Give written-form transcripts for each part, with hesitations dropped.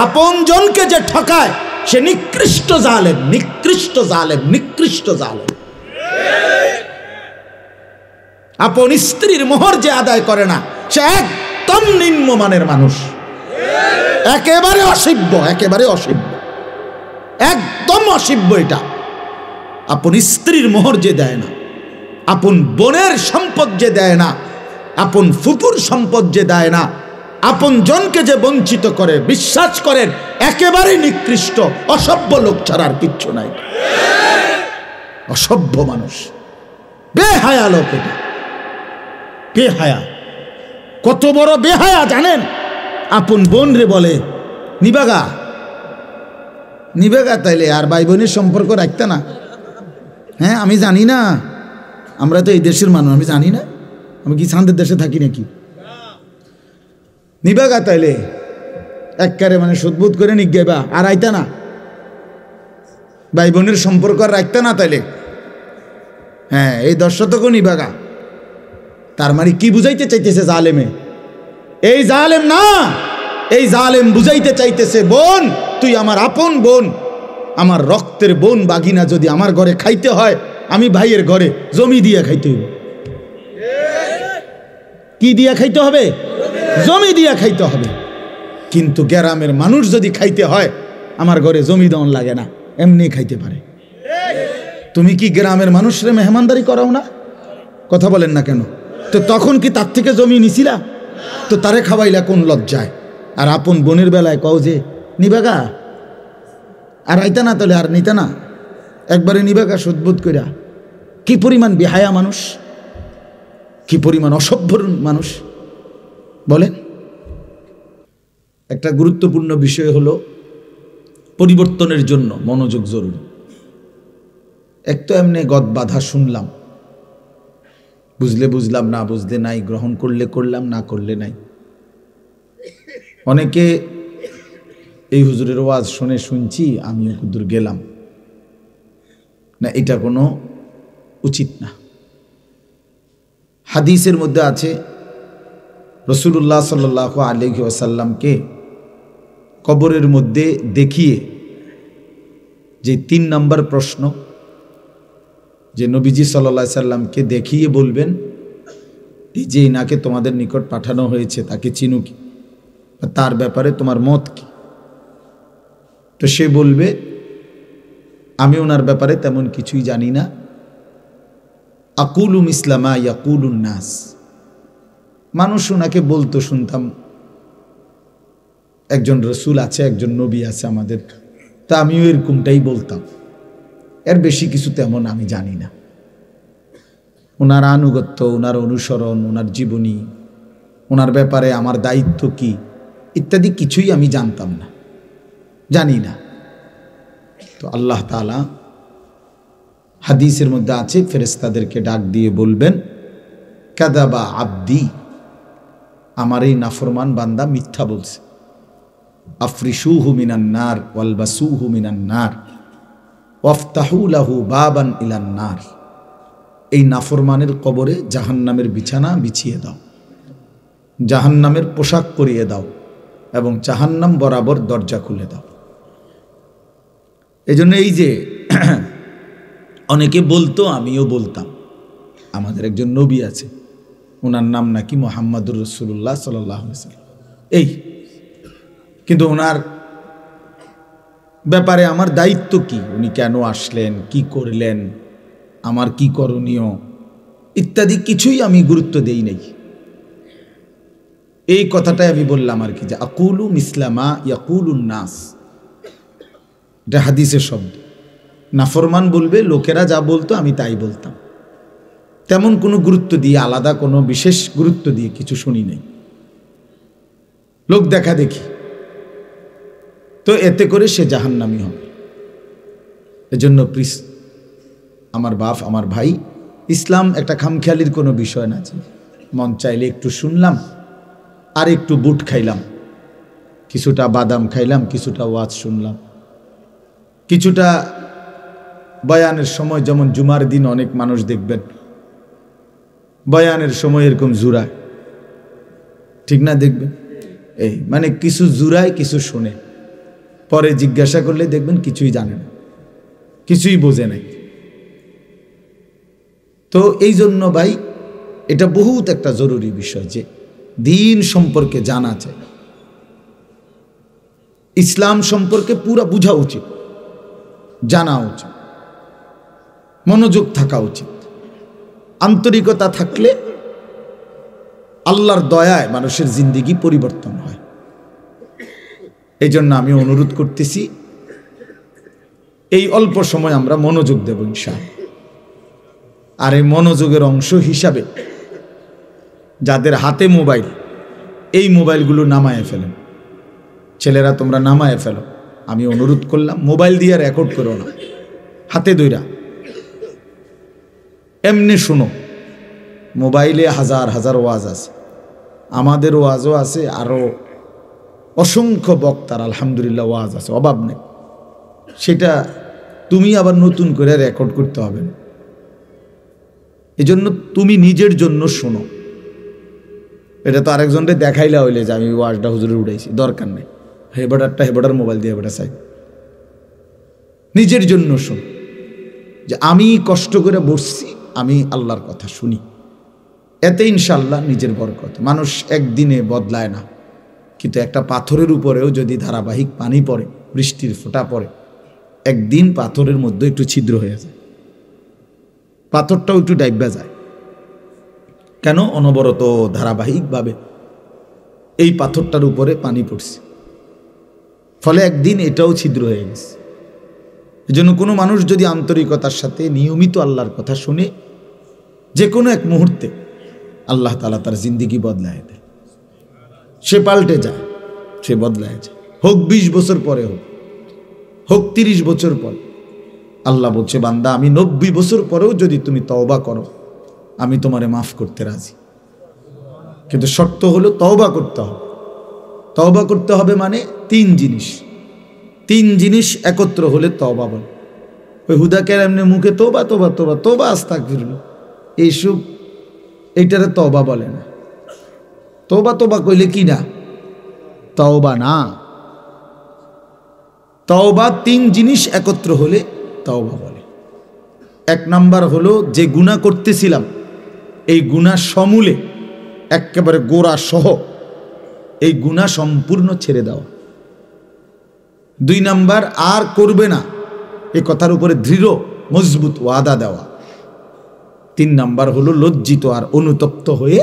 আপন জনকে যে ঠকায় সে নিকৃষ্ট জালেম, নিকৃষ্ট জালেম, নিকৃষ্ট জালেম। আপন স্ত্রীর মোহর যে আদায় করে না সে একদম নিম্নমানের মানুষ, একেবারে অসভ্য, একেবারে অসভ্য, একদম অসভ্য। এটা আপন স্ত্রীর মোহর যে দেয় না, আপন বোনের সম্পদ যে দেয় না, আপন ফুপুর সম্পদ যে দেয় না, আপন জনকে যে বঞ্চিত করে, বিশ্বাস করেন একেবারে নিকৃষ্ট অসভ্য লোক ছাড়া আর কিচ্ছু নাই। অসভ্য মানুষ, বেহায়া লোক। এটা বেহায়া, কত বড় বেহায়া জানেন? আপন বোন রে বলে নিবাগা, নিবাগা, তাইলে আর ভাই বোনের সম্পর্ক রাখতে না? হ্যাঁ, আমি জানি না, আমরা তো এই দেশের মানুষ, আমি জানি না, আমি কি চাঁদের দেশে থাকি নাকি? নিবাগা তাইলে একবারে মানে সুদবুদ করে নিগাইবা, আর আইতা না, ভাই বোনের সম্পর্ক আর রাখতে না তাইলে? হ্যাঁ, এই 10 শতকও নিবাগা। তার মানে কি বুঝাইতে চাইতেছে জালেমে? এই জালেম না, এই জালেম বুঝাইতে চাইতেছে বোন তুই আমার আপন বোন, আমার রক্তের বোন বাগিনা যদি আমার ঘরে খাইতে হয়, আমি ভাইয়ের ঘরে জমি দিয়ে খাইতে হবে। কি দিয়া খাইতে হবে? জমি দিয়া খাইতে হবে। কিন্তু গ্রামের মানুষ যদি খাইতে হয়, আমার ঘরে জমি দেওয়ান লাগে না, এমনি খাইতে পারে। তুমি কি গ্রামের মানুষরে মেহমানদারি করাও না? কথা বলেন না কেন? তো তখন কি তার থেকে জমি নিছিলা? তো তারে খাওয়াইলা কোন লজ্জায়? আর আপন বোনের বেলায় কও যে নিবাগা, আর আইতা না তাহলে আর নিতা না, একবারে নিবাগা সুদবোধ কইরা। কি পরিমাণ বেহায়া মানুষ, কি পরিমাণ অসভ্য মানুষ বলেন। একটা গুরুত্বপূর্ণ বিষয় হলো পরিবর্তনের জন্য মনোযোগ জরুরি। এক তো এমনি গদ বাধা শুনলাম, বুঝলে বুঝলাম, না বুঝলে নাই, গ্রহণ করলে করলাম, না করলে নাই। অনেকে এই হুজুরের ওয়াজ শুনে শুনছি, আমিও কুদুর গেলাম না, এটা কোনো উচিত না। হাদিসের মধ্যে আছে রাসূলুল্লাহ সাল্লাল্লাহু আলাইহি ওয়াসাল্লামকে কবরের মধ্যে দেখিয়ে যে 3 নম্বর প্রশ্ন, যে নবীজি সাল্লাল্লাহু আলাইহি সাল্লামকে দেখিয়ে বলবেন এই যে ইনাকে তোমাদের নিকট পাঠানো হয়েছে তাকে চিনো কি, তার ব্যাপারে তোমার মত কি? তো সে বলবে আমি ওনার ব্যাপারে তেমন কিছুই জানি না, আকুলু মিসলামা ইয়াকুলুন নাস, মানুষ ওনাকে বলতো শুনতাম একজন রসুল আছে, একজন নবী আছে আমাদের, তা আমিও এরকমটাই বলতাম, এর বেশি কিছু তেমন আমি জানি না। ওনার আনুগত্য, ওনার অনুসরণ, ওনার জীবনী, ওনার ব্যাপারে আমার দায়িত্ব কি ইত্যাদি কিছুই আমি জানতাম না, জানি না। তো আল্লাহ তাআলা হাদিসের মধ্যে আছে ফেরেশতাদেরকে ডাক দিয়ে বলবেন কাযাবা আব্দি, আমার এই নাফরমান বান্দা মিথ্যা বলছে, আফরিশুহু মিনান নার ওয়ালবাসুহু মিনান নার ওয়াফতাহু লাহু বাবান ইলান নার, এই নাফরমানের কবরে জাহান্নামের বিছানা বিছিয়ে দাও, জাহান্নামের পোশাক পরিয়ে দাও এবং জাহান্নাম বরাবর দরজা খুলে দাও। এই জন্য এই যে অনেকে বলতো, আমিও বলতাম, আমাদের একজন নবী আছে, ওনার নাম নাকি মুহাম্মাদুর রাসূলুল্লাহ সাল্লাল্লাহু আলাইহি ওয়াসাল্লাম, এই কিন্তু ওনার ব্যাপারে আমার দায়িত্ব কি, উনি কেন আসলেন, কি করলেন, আমার কি করণীয় ইত্যাদি কিছুই আমি গুরুত্ব দেই নাই। এই কথাটাই আমি বললাম আর কি, যে আকুলু মিসলামা ইয়াকুলুন নাস, এটা হাদিসের শব্দ। নাফরমান বলবে লোকেরা যা বলতো আমি তাই বলতাম, তেমন কোনো গুরুত্ব দিয়ে, আলাদা কোনো বিশেষ গুরুত্ব দিয়ে কিছু শুনি নাই, লোক দেখা দেখি, তো এতে করে সে জাহান্নামী হবে। এজন্য প্লিজ আমার বাপ, আমার ভাই, ইসলাম একটা খামখেয়ালির কোনো বিষয় না, যে মন চাইলে একটু শুনলাম আর একটু বুট খাইলাম, কিছুটা বাদাম খাইলাম, কিছুটা ওয়াজ শুনলাম, কিছুটা বয়ানের সময়, যেমন জুমার দিন অনেক মানুষ দেখবেন বয়ানের সময় এরকম জুরায়, ঠিক না? দেখবেন এই মানে কিছু জুরায় কিছু শুনে, পরে জিজ্ঞাসা করলে দেখবেন কিছুই জানে না, কিছুই বোঝে নাই। তো এই জন্য ভাই এটা বহুত একটা জরুরি বিষয় যে দিন সম্পর্কে জানা চাই, ইসলাম সম্পর্কে পুরা বোঝা উচিত, জানা উচিত, মনোযোগ থাকা উচিত। আন্তরিকতা থাকলে আল্লাহর দয়ায় মানুষের জিন্দেগি পরিবর্তন হয়। এই জন্য আমি অনুরোধ করতেছি এই অল্প সময় আমরা মনোযোগ দেব ইনশাআল্লাহ। আর এই মনোযোগের অংশ হিসাবে যাদের হাতে মোবাইল, এই মোবাইলগুলো নামায়ে ফেলেন। ছেলেরা তোমরা নামায়ে ফেলো, আমি অনুরোধ করলাম। মোবাইল দিয়ে রেকর্ড করো না, হাতে ধইরা এমনি শুনো। মোবাইলে হাজার হাজার ওয়াজ আছে, আমাদের ওয়াজও আছে, আরও অসংখ্য বক্তার আলহামদুলিল্লাহ ওয়াজ আছে, অভাব নেই। সেটা তুমি আবার নতুন করে রেকর্ড করতে হবে না। এই জন্য তুমি নিজের জন্য শোনো। এটা তো আরেকজনকে দেখাইলা হইলে যে আমি ওয়াজটা হুজুরে উঠাইছি, দরকার নেই। হেবাটার মোবাইল দিয়ে হেবাটা চাই। নিজের জন্য শোনো যে আমি কষ্ট করে বসছি, আমি আল্লাহর কথা শুনি, এতে ইনশাল্লাহ নিজের বরকত। মানুষ একদিনে বদলায় না, কিন্তু একটা পাথরের উপরেও যদি ধারাবাহিক পানি পড়ে, বৃষ্টির ফোঁটা পড়ে, একদিন পাথরের মধ্যে একটু ছিদ্র হয়ে যায়, পাথরটাও একটু ডাইবা যায়। কেন? অনবরত ধারাবাহিকভাবে এই পাথরটার উপরে পানি পড়ছে, ফলে একদিন এটাও ছিদ্র হয়ে গেছে। এজন্য কোনো মানুষ যদি আন্তরিকতার সাথে নিয়মিত আল্লাহর কথা শুনে, যে কোনো এক মুহূর্তে আল্লাহ তাআলা তার জিন্দেগি বদলায় দেয়, সে পাল্টে যায়, সে বদলায় যায়। হোক 20 বছর পরে, হোক 30 বছর পর। আল্লাহ বলছে, বান্দা আমি 90 বছর পরেও যদি তুমি তওবা করো, আমি তোমারে মাফ করতে রাজি। কিন্তু শর্ত হলো তওবা করতে হবে। তওবা করতে হবে মানে 3 জিনিস, 3 জিনিস একত্র হলে তওবা বলে। ওই হুদাকের এমনি মুখে তোবা তোবা তোবা তোবা আস্তাগফিরুল্লাহ, এইসব এইটারে তওবা বলে না। তোবা তোবা কইলে কি না? তওবা না। তওবা 3 জিনিস একত্র হলে তওবা বলে। 1 নাম্বার হলো যে গুনাহ করতেছিলাম, এই গুনাহ সমূলে একেবারে গোড়া সহ এই গুনাহ সম্পূর্ণ ছেড়ে দেওয়া। 2 নাম্বার আর করবে না, এই কথার উপরে দৃঢ় মজবুত ওয়াদা দেওয়া। 3 নাম্বার হলো লজ্জিত আর অনুতপ্ত হয়ে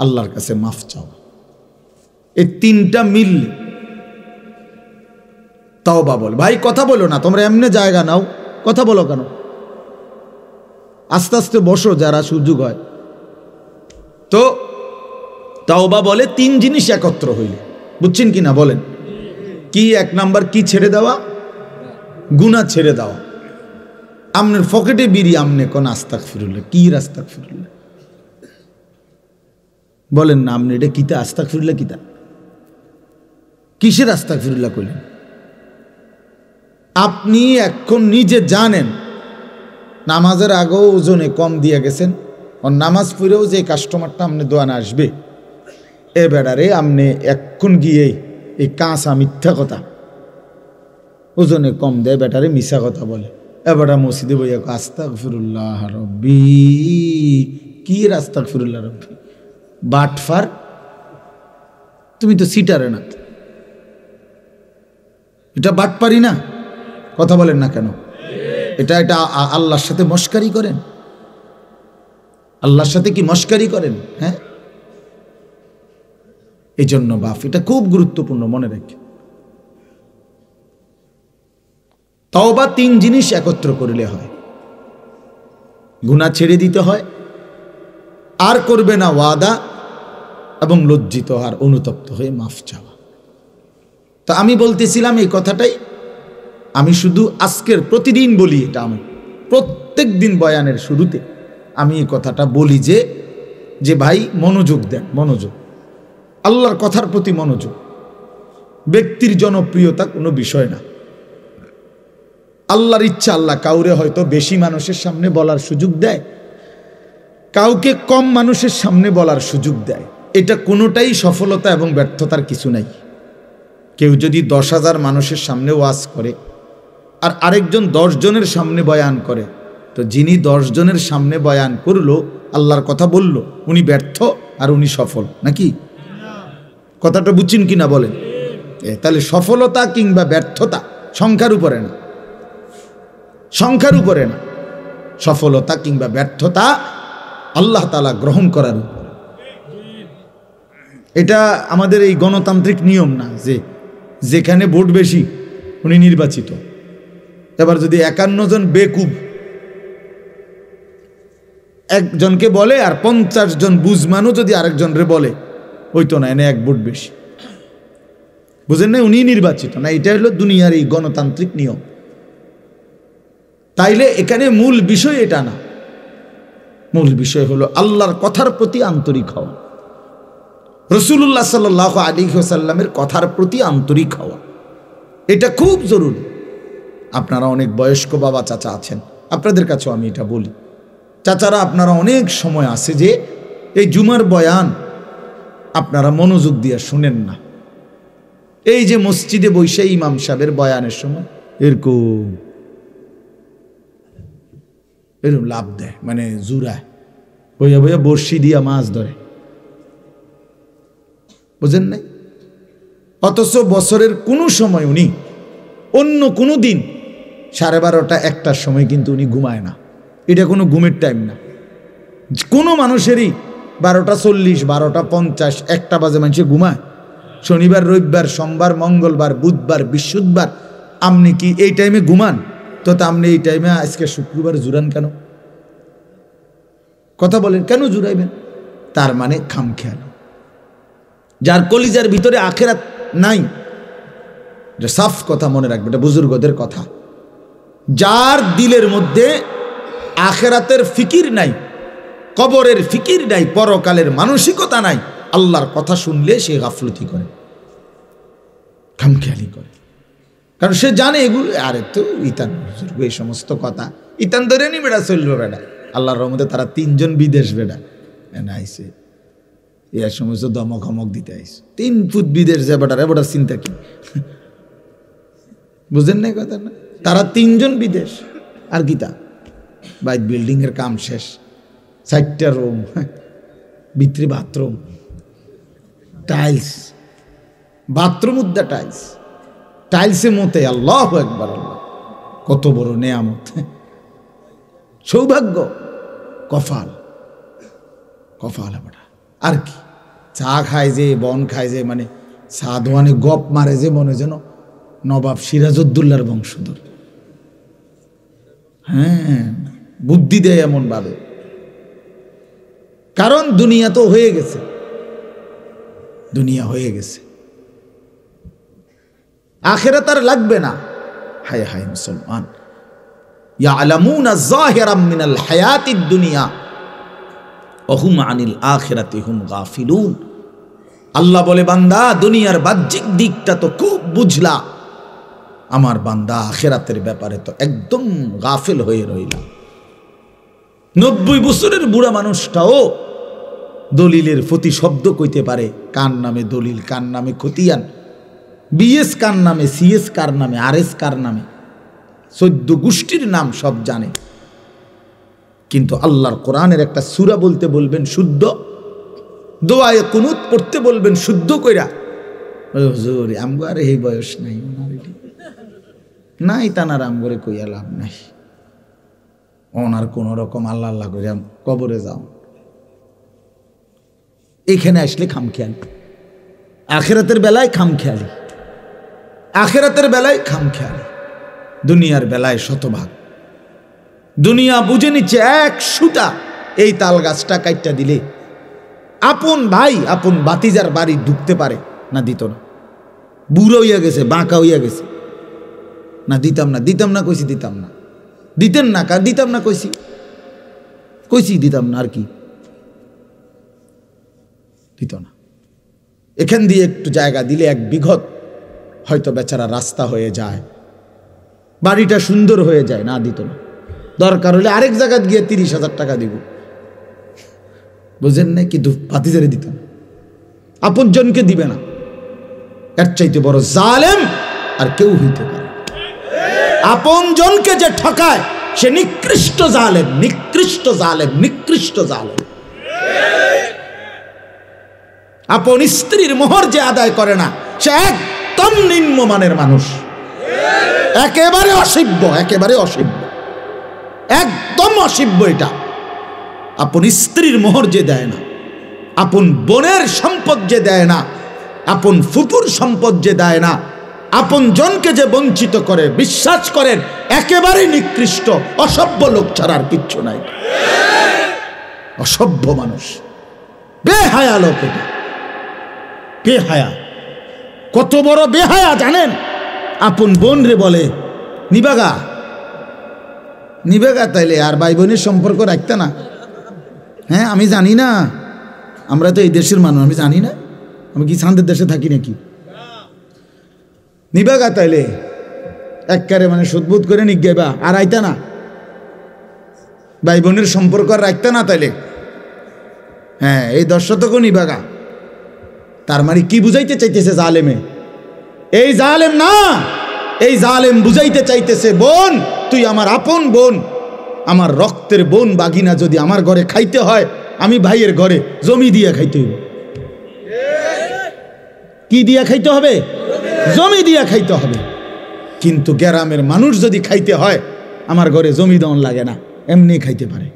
আল্লাহর কাছে মাফ চাওয়া। এই 3টা মিললে তওবা বলে। ভাই কথা বলো না, তোমরা এমনি জায়গা নাও, কথা বলো কেন? আস্তে আস্তে বসো যারা সুযোগ হয়। তো তওবা বলে 3 জিনিস একত্র হইলে, বুঝছেন কি না বলেন? কি? 1 নাম্বার কি? ছেড়ে দেওয়া, গুনাহ ছেড়ে দেওয়া। আমনের পকেটে বিড়ি, আমনে কোন আস্তাগফিরুল্লাহ, কি আস্তাগফিরুল্লাহ বলেন না? আমনে এটা কিতা আস্তাগফিরুল্লাহ, কিতা কিসের আস্তাগফিরুল্লাহ কইলেন? আপনি এখন নিজে জানেন নামাজের আগেও ওজনে কম দিয়ে গেছেন, আর নামাজ পড়েও যে কাস্টমারটা আপনি দোয়ানে আসবে, এ বেড়ারে আপনি এখন গিয়ে এই কাঁচা মিথ্যা কথা, ওজনে কম দেয় বেটারে, মিশা কথা বলে। এবারে মসজিদে বইয়া আস্তাগফিরুল্লাহ রব্বি, কি আস্তাগফিরুল্লাহ রব্বি? বাটফার, তুমি তো সিটারে না, এটা বাটপারি না? কথা বলেন না কেন? এটা আল্লাহর সাথে মস্কারি করেন? আল্লাহর সাথে কি মস্কারি করেন? হ্যাঁ, এই জন্য বাপ, এটা খুব গুরুত্বপূর্ণ, মনে রাখেন। তওবা 3 জিনিস একত্র করলে হয়। গুনাহ ছেড়ে দিতে হয়, আর করবে না ওয়াদা, এবং লজ্জিত আর অনুতপ্ত হয়ে মাফ চাওয়া। তো আমি বলতেছিলাম এই কথাটাই আমি শুধু আজকের প্রতিদিন বলি, এটা আমি প্রত্যেক দিন বয়ানের শুরুতে আমি এই কথাটা বলি যে ভাই মনোযোগ দেন, মনোযোগ, আল্লাহর কথার প্রতি মনোযোগ। ব্যক্তির জনপ্রিয়তা কোনো বিষয় না, আল্লাহর ইচ্ছা। আল্লাহ কাউরে হয়তো বেশি মানুষের সামনে বলার সুযোগ দেয়, কাউকে কম মানুষের সামনে বলার সুযোগ দেয়। এটা কোনোটাই সফলতা এবং ব্যর্থতার কিছু নাই, কেউ যদি 10,000 মানুষের সামনে ওয়াজ করে আর আরেকজন 10 জনের সামনে বয়ান করে, তো যিনি 10 জনের সামনে বয়ান করলো, আল্লাহর কথা বলল, উনি ব্যর্থ আর উনি সফল নাকি? কথাটা বুঝছেন কিনা বলেন? তাহলে সফলতা কিংবা ব্যর্থতা সংখ্যার উপরে না, সংখ্যার উপরে না। সফলতা কিংবা ব্যর্থতা আল্লাহ তাআলা গ্রহণ করার উপরে। এটা আমাদের এই গণতান্ত্রিক নিয়ম না যে যেখানে ভোট বেশি উনি নির্বাচিত। এবার যদি 51 জন বেকুব একজনকে বলে আর 50 জন বুঝমানও যদি আরেকজনরে বলে, ওই তো না, এনে এক ভোট বেশি, বুঝেন না, উনি নির্বাচিত না। এটা হলো দুনিয়ার এই গণতান্ত্রিক নিয়ম। তাইলে এখানে মূল বিষয় এটা না, মূল বিষয় হলো আল্লাহর কথার প্রতি আন্তরিক হওয়া, রাসূলুল্লাহ সাল্লাল্লাহু আলাইহি ওয়াসাল্লামের কথার প্রতি আন্তরিক হওয়া। এটা খুব জরুরি। আপনারা অনেক বয়স্ক বাবা চাচা আছেন, আপনাদের কাছেও আমি এটা বলি, চাচারা আপনারা অনেক সময় আছে যে এই জুমার বয়ান আপনারা মনোযোগ দিয়ে শুনেন না। এই যে মসজিদে বসে ইমাম সাহেবের বয়ানের সময় এরকম লাভ দেয়, মানে জুরায় বইয়া বইয়া বড়শি দিয়া মাছ ধরে, বুঝেন নাই? অথচ বছরের কোনো সময় উনি অন্য কোনো দিন 12:30 1টার সময় কিন্তু উনি ঘুমায় না। এটা কোনো ঘুমের টাইম না। কোনো মানুষেরই 12:40, 12:50, 1টা বাজে মানুষে ঘুমায়? শনিবার, রবিবার, সোমবার, মঙ্গলবার, বুধবার, বৃহস্পতিবার আপনি কি এই টাইমে ঘুমান? তো আপনি এই টাইমে আজকে শুক্রবার জুরান কেন? কথা বলেন, কেন জুরাইবেন? তার মানে খামখেয়াল। যার কলিজার ভিতরে আখেরাত নাই, সাফ কথা মনে রাখবে, এটা বুজুর্গদের কথা। যার দিলের মধ্যে আখেরাতের ফিকির নাই, কবরের ফিকির নাই, পরকালের মানসিকতা নাই, আল্লাহর কথা শুনলে সে গাফলতি করে, খামখেয়ালি করে। কারণ সে জানে এগুলো, আরে তো ইতান বুজুর্গ এই সমস্ত কথা ইতান ধরে নি বেড়া চলবে বেড়া। আল্লাহর রহমতে তারা 3 জন বিদেশ বেড়া আইসে, এর সমস্ত দমক হমক দিতে আইসে। 3 ফুট বিদেশ যে বেটার এবার চিন্তা কি, বুঝেন না কথা না? তারা 3 জন বিদেশ আর গীতা বাইক বিল্ডিং এর কাম শেষ, 4টা রুম, ভিতরে বাথরুম, টাইলস, বাথরুম উদ্দা টাইলস, টাইলসে মতে আল্লাহু আকবার, আল্লাহ কত বড় নেয়ামত, সৌভাগ্য, কফাল, কফাল। আর কি চা খায় যে, বন খায় যে, মানে চা দোয়ানে গপ মারে যে, মনে যেন নবাব সিরাজউদ্দৌলার বংশধর। হ্যাঁ, বুদ্ধি দেয় এমন ভাবে, কারণ দুনিয়া তো হয়ে গেছে, দুনিয়া হয়ে গেছে, আখিরাত আর লাগবে না। হায় হায় মুসলমান, ইয়ালামুনা যাহিরাম মিনাল হায়াতিদ দুনিয়া ওয়া হুম আনিল আখিরাতি হুম গাফিলুন। আল্লাহ বলে, বান্দা দুনিয়ার বাহ্যিক দিকটা তো খুব বুঝলা, আমার বান্দা আখিরাতের ব্যাপারে তো একদম গাফিল হয়ে রইলা। 90 বছরের বুড়া মানুষটাও দলিলের প্রতি শব্দ কইতে পারে, কার নামে দলিল, কার নামে খতিয়ান, বিএস কার নামে, সিএস কার নামে, আরএস কার নামে, 14 গোষ্ঠীর নাম সব জানে। কিন্তু আল্লাহর কোরআনের একটা সূরা বলতে বলবেন শুদ্ধ, দোয়ায়ে কুনুত পড়তে বলবেন শুদ্ধ কইরা, হুজুর আমগো আর এই বয়স নাই, নাই তানার আমগরে কইয়া লাভ নাই, ওনার কোন রকম আল্লাহ আল্লাহ করে কবরে যাও। এখানে আসলে খামখেয়ালি, আখিরাতের বেলায় খামখেয়ালি, আখিরাতের বেলায় খামখেয়ালি, দুনিয়ার বেলায় শতভাগ। দুনিয়া বুঝে নিচ্ছে 1 সুতা, এই তাল গাছটা কাইটটা দিলে আপন ভাই আপন বাতিজার বাড়ি ঢুকতে পারে না, দিত না, বুড়ো হইয়া গেছে, বাঁকা হইয়া গেছে, না দিতাম না, দিতাম না কইছি, দিতাম না, দিতেন না, কার দিতাম না কইছি, কইছি দিতাম না, আর কি দিত না। এখান দিয়ে একটু জায়গা দিলে 1 বিঘত হয়তো বেচারা রাস্তা হয়ে যায়, বাড়িটা সুন্দর হয়ে যায়, না দিত না। দরকার হলে আরেক জায়গায় গিয়ে 30,000 টাকা দিব, বুঝেন না? কিন্তু ভাতিজারে দিত না, আপনজনকে দিবে না। এর চাইতে বড় জালেম আর কেউ হইতে পারে। আপন জনকে যে ঠকায় সে নিকৃষ্ট জালেম, নিকৃষ্ট জালেম, নিকৃষ্ট জালেম। আপন স্ত্রীর মোহর যে আদায় করে না সে একদম নিম্নমানের মানুষ, একেবারে অসভ্য, একেবারে অসভ্য, একদম অসভ্য। এটা আপন স্ত্রীর মোহর যে দেয় না, আপন বোনের সম্পদ যে দেয় না, আপন ফুপুর সম্পদ যে দেয় না, আপন জনকে যে বঞ্চিত করে, বিশ্বাস করেন একেবারে নিকৃষ্ট অসভ্য লোক ছাড়া আর কিচ্ছু নাই। অসভ্য মানুষ, বেহায়া লোক এটা, বেহায়া। কত বড় বেহায়া জানেন? আপন বোন রে বলে নিবাগা, নিবাগা, তাইলে আর ভাই বোনের সম্পর্ক রাখতে না? হ্যাঁ, আমি জানি না, আমরা তো এই দেশের মানুষ, আমি জানি না, আমি কি শান্তির দেশে থাকি নাকি? নিবাগা তাইলে একবারে মানে সুদবুদ করে নিগেবা, আর আইতা না, ভাই বোনের সম্পর্ক আর রাখতে না তাইলে। হ্যাঁ, এই 10 শতকও নিবাগা। তার মানে কি বুঝাইতে চাইতেছে জালেমে? এই জালেম না, এই জালেম বুঝাইতে চাইতেছে বোন তুই আমার আপন বোন, আমার রক্তের বোন বাগিনা যদি আমার ঘরে খাইতে হয়, আমি ভাইয়ের ঘরে জমি দিয়ে খাইতে হইব। কি দিয়া খাইতে হবে? জমি দিয়া খাইতে হবে। কিন্তু গ্রামের মানুষ যদি খাইতে হয়, আমার ঘরে জমি দেওয়ান লাগে না, এমনি খাইতে পারে।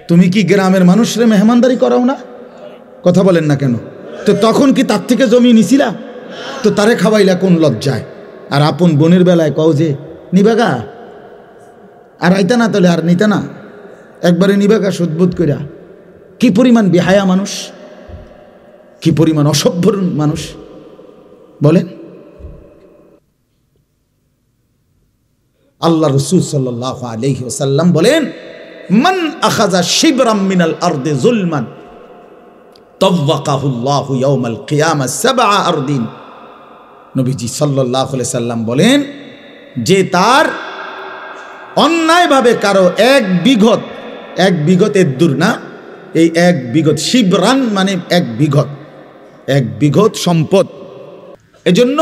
তুমি কি গ্রামের মানুষরে মেহমানদারি করাও না? কথা বলেন না কেন? তো তখন কি তার থেকে জমি নিছিলা? তো তারে খাওয়াইলা কোন লজ্জায়? আর আপন বোনের বেলায় কও যে নিবাগা, আর আইতা না তাহলে আর নিতা না, একবারে নিবাগা সুদবোধ কইরা। কি পরিমাণ বেহায়া মানুষ, কি পরিমাণ অসভ্য মানুষ বলেন। আল্লাহ রাসূল সাল্লাল্লাহু আলাইহি ওয়াসাল্লাম বলেন, মান আখাযা শিবরাম মিনাল আরদি যুলমান তাওয়াকাহুল্লাহু ইয়াউমাল কিয়ামা 7 আরদিন। নবীজি সাল্লাল্লাহু আলাইহি সাল্লাম বলেন, যে তার অন্যায়ভাবে কারো এক বিঘতের দূর না, এই এক বিঘত, শিবরান মানে এক বিঘত সম্পদ। এজন্য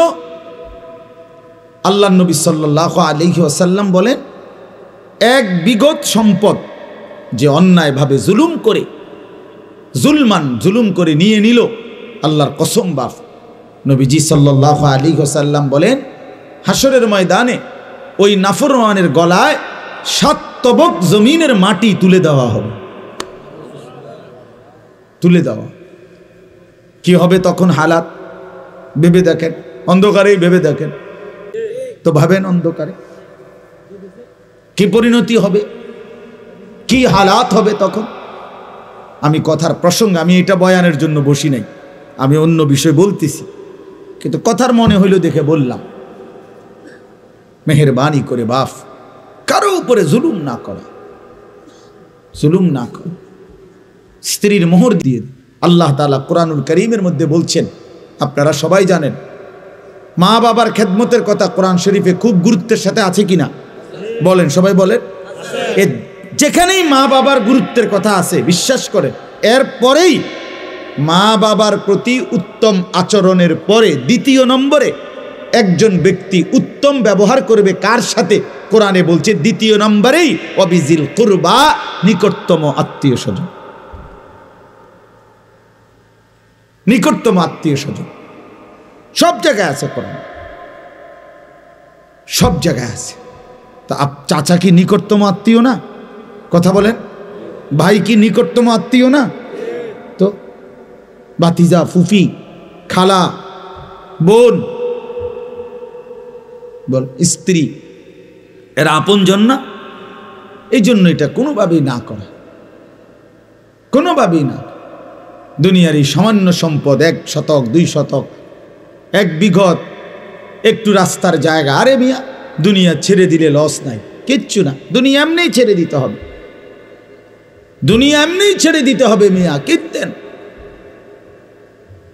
আল্লাহ নবী সাল্লাল্লাহু আলাইহি ওয়াসাল্লাম বলেন, এক বিঘত সম্পদ যে অন্যায়ভাবে জুলুম করে নিয়ে নিল, আল্লাহর কসম বাপ, নবীজি সাল্লাল্লাহু আলাইহি ওয়াসাল্লাম বলেন হাসরের ময়দানে ওই নাফরমানের গলায় 7 তবক জমিনের মাটি তুলে দেওয়া হবে। তুলে দেওয়া কি হবে তখন হালাত ভেবে দেখেন, অন্ধকারেই ভেবে দেখেন তো, ভাবেন অন্ধকারে কি পরিণতি হবে, কি হালাত হবে তখন। আমি কথার প্রসঙ্গ, আমি এটা বয়ানের জন্য বসি নাই, আমি অন্য বিষয় বলতেছি, কিন্তু কথার মনে হইল দেখে বললাম। মেহেরবানি করে বাপ কারো উপরে জুলুম না করা, জুলুম না করা। স্ত্রীর মোহর দিয়ে আল্লাহ তাআলা কোরআনুল কারীমের মধ্যে বলছেন, আপনারা সবাই জানেন মা বাবার খেদমতের কথা কোরআন শরীফে খুব গুরুত্বের সাথে আছে কিনা বলেন, সবাই বলেন। যেখানেই মা বাবার গুরুত্বের কথা আছে বিশ্বাস করেন, এরপরেই মা বাবার প্রতি উত্তম আচরণের পরে 2 নম্বরে একজন ব্যক্তি উত্তম ব্যবহার করবে কার সাথে? কোরআনে বলছে 2 নম্বরেই অবিজিল কুরবা, নিকটতম আত্মীয় স্বজন। নিকটতম আত্মীয় স্বজন সব জায়গায় আছে, কোরআন সব জায়গায় আছে। তা চাচা কি নিকটতম আত্মীয় না? কথা বলেন। ভাই কি নিকটতম আত্মীয় না? তো ভাতিজা, ফুফি, খালা, বোন, বল স্ত্রী, এরা আপনজন না? এই জন্য এটা কোনোভাবেই না করা, কোনোভাবেই না। দুনিয়ার এই সামান্য সম্পদ 1 শতক 2 শতক 1 বিঘত একটু রাস্তার জায়গা, আরে মিয়া দুনিয়া ছেড়ে দিলে লস নাই, কিচ্ছু না। দুনিয়া এমনিই ছেড়ে দিতে হবে, দুনিয়া এমনিই ছেড়ে দিতে হবে মিয়া, কিনতেন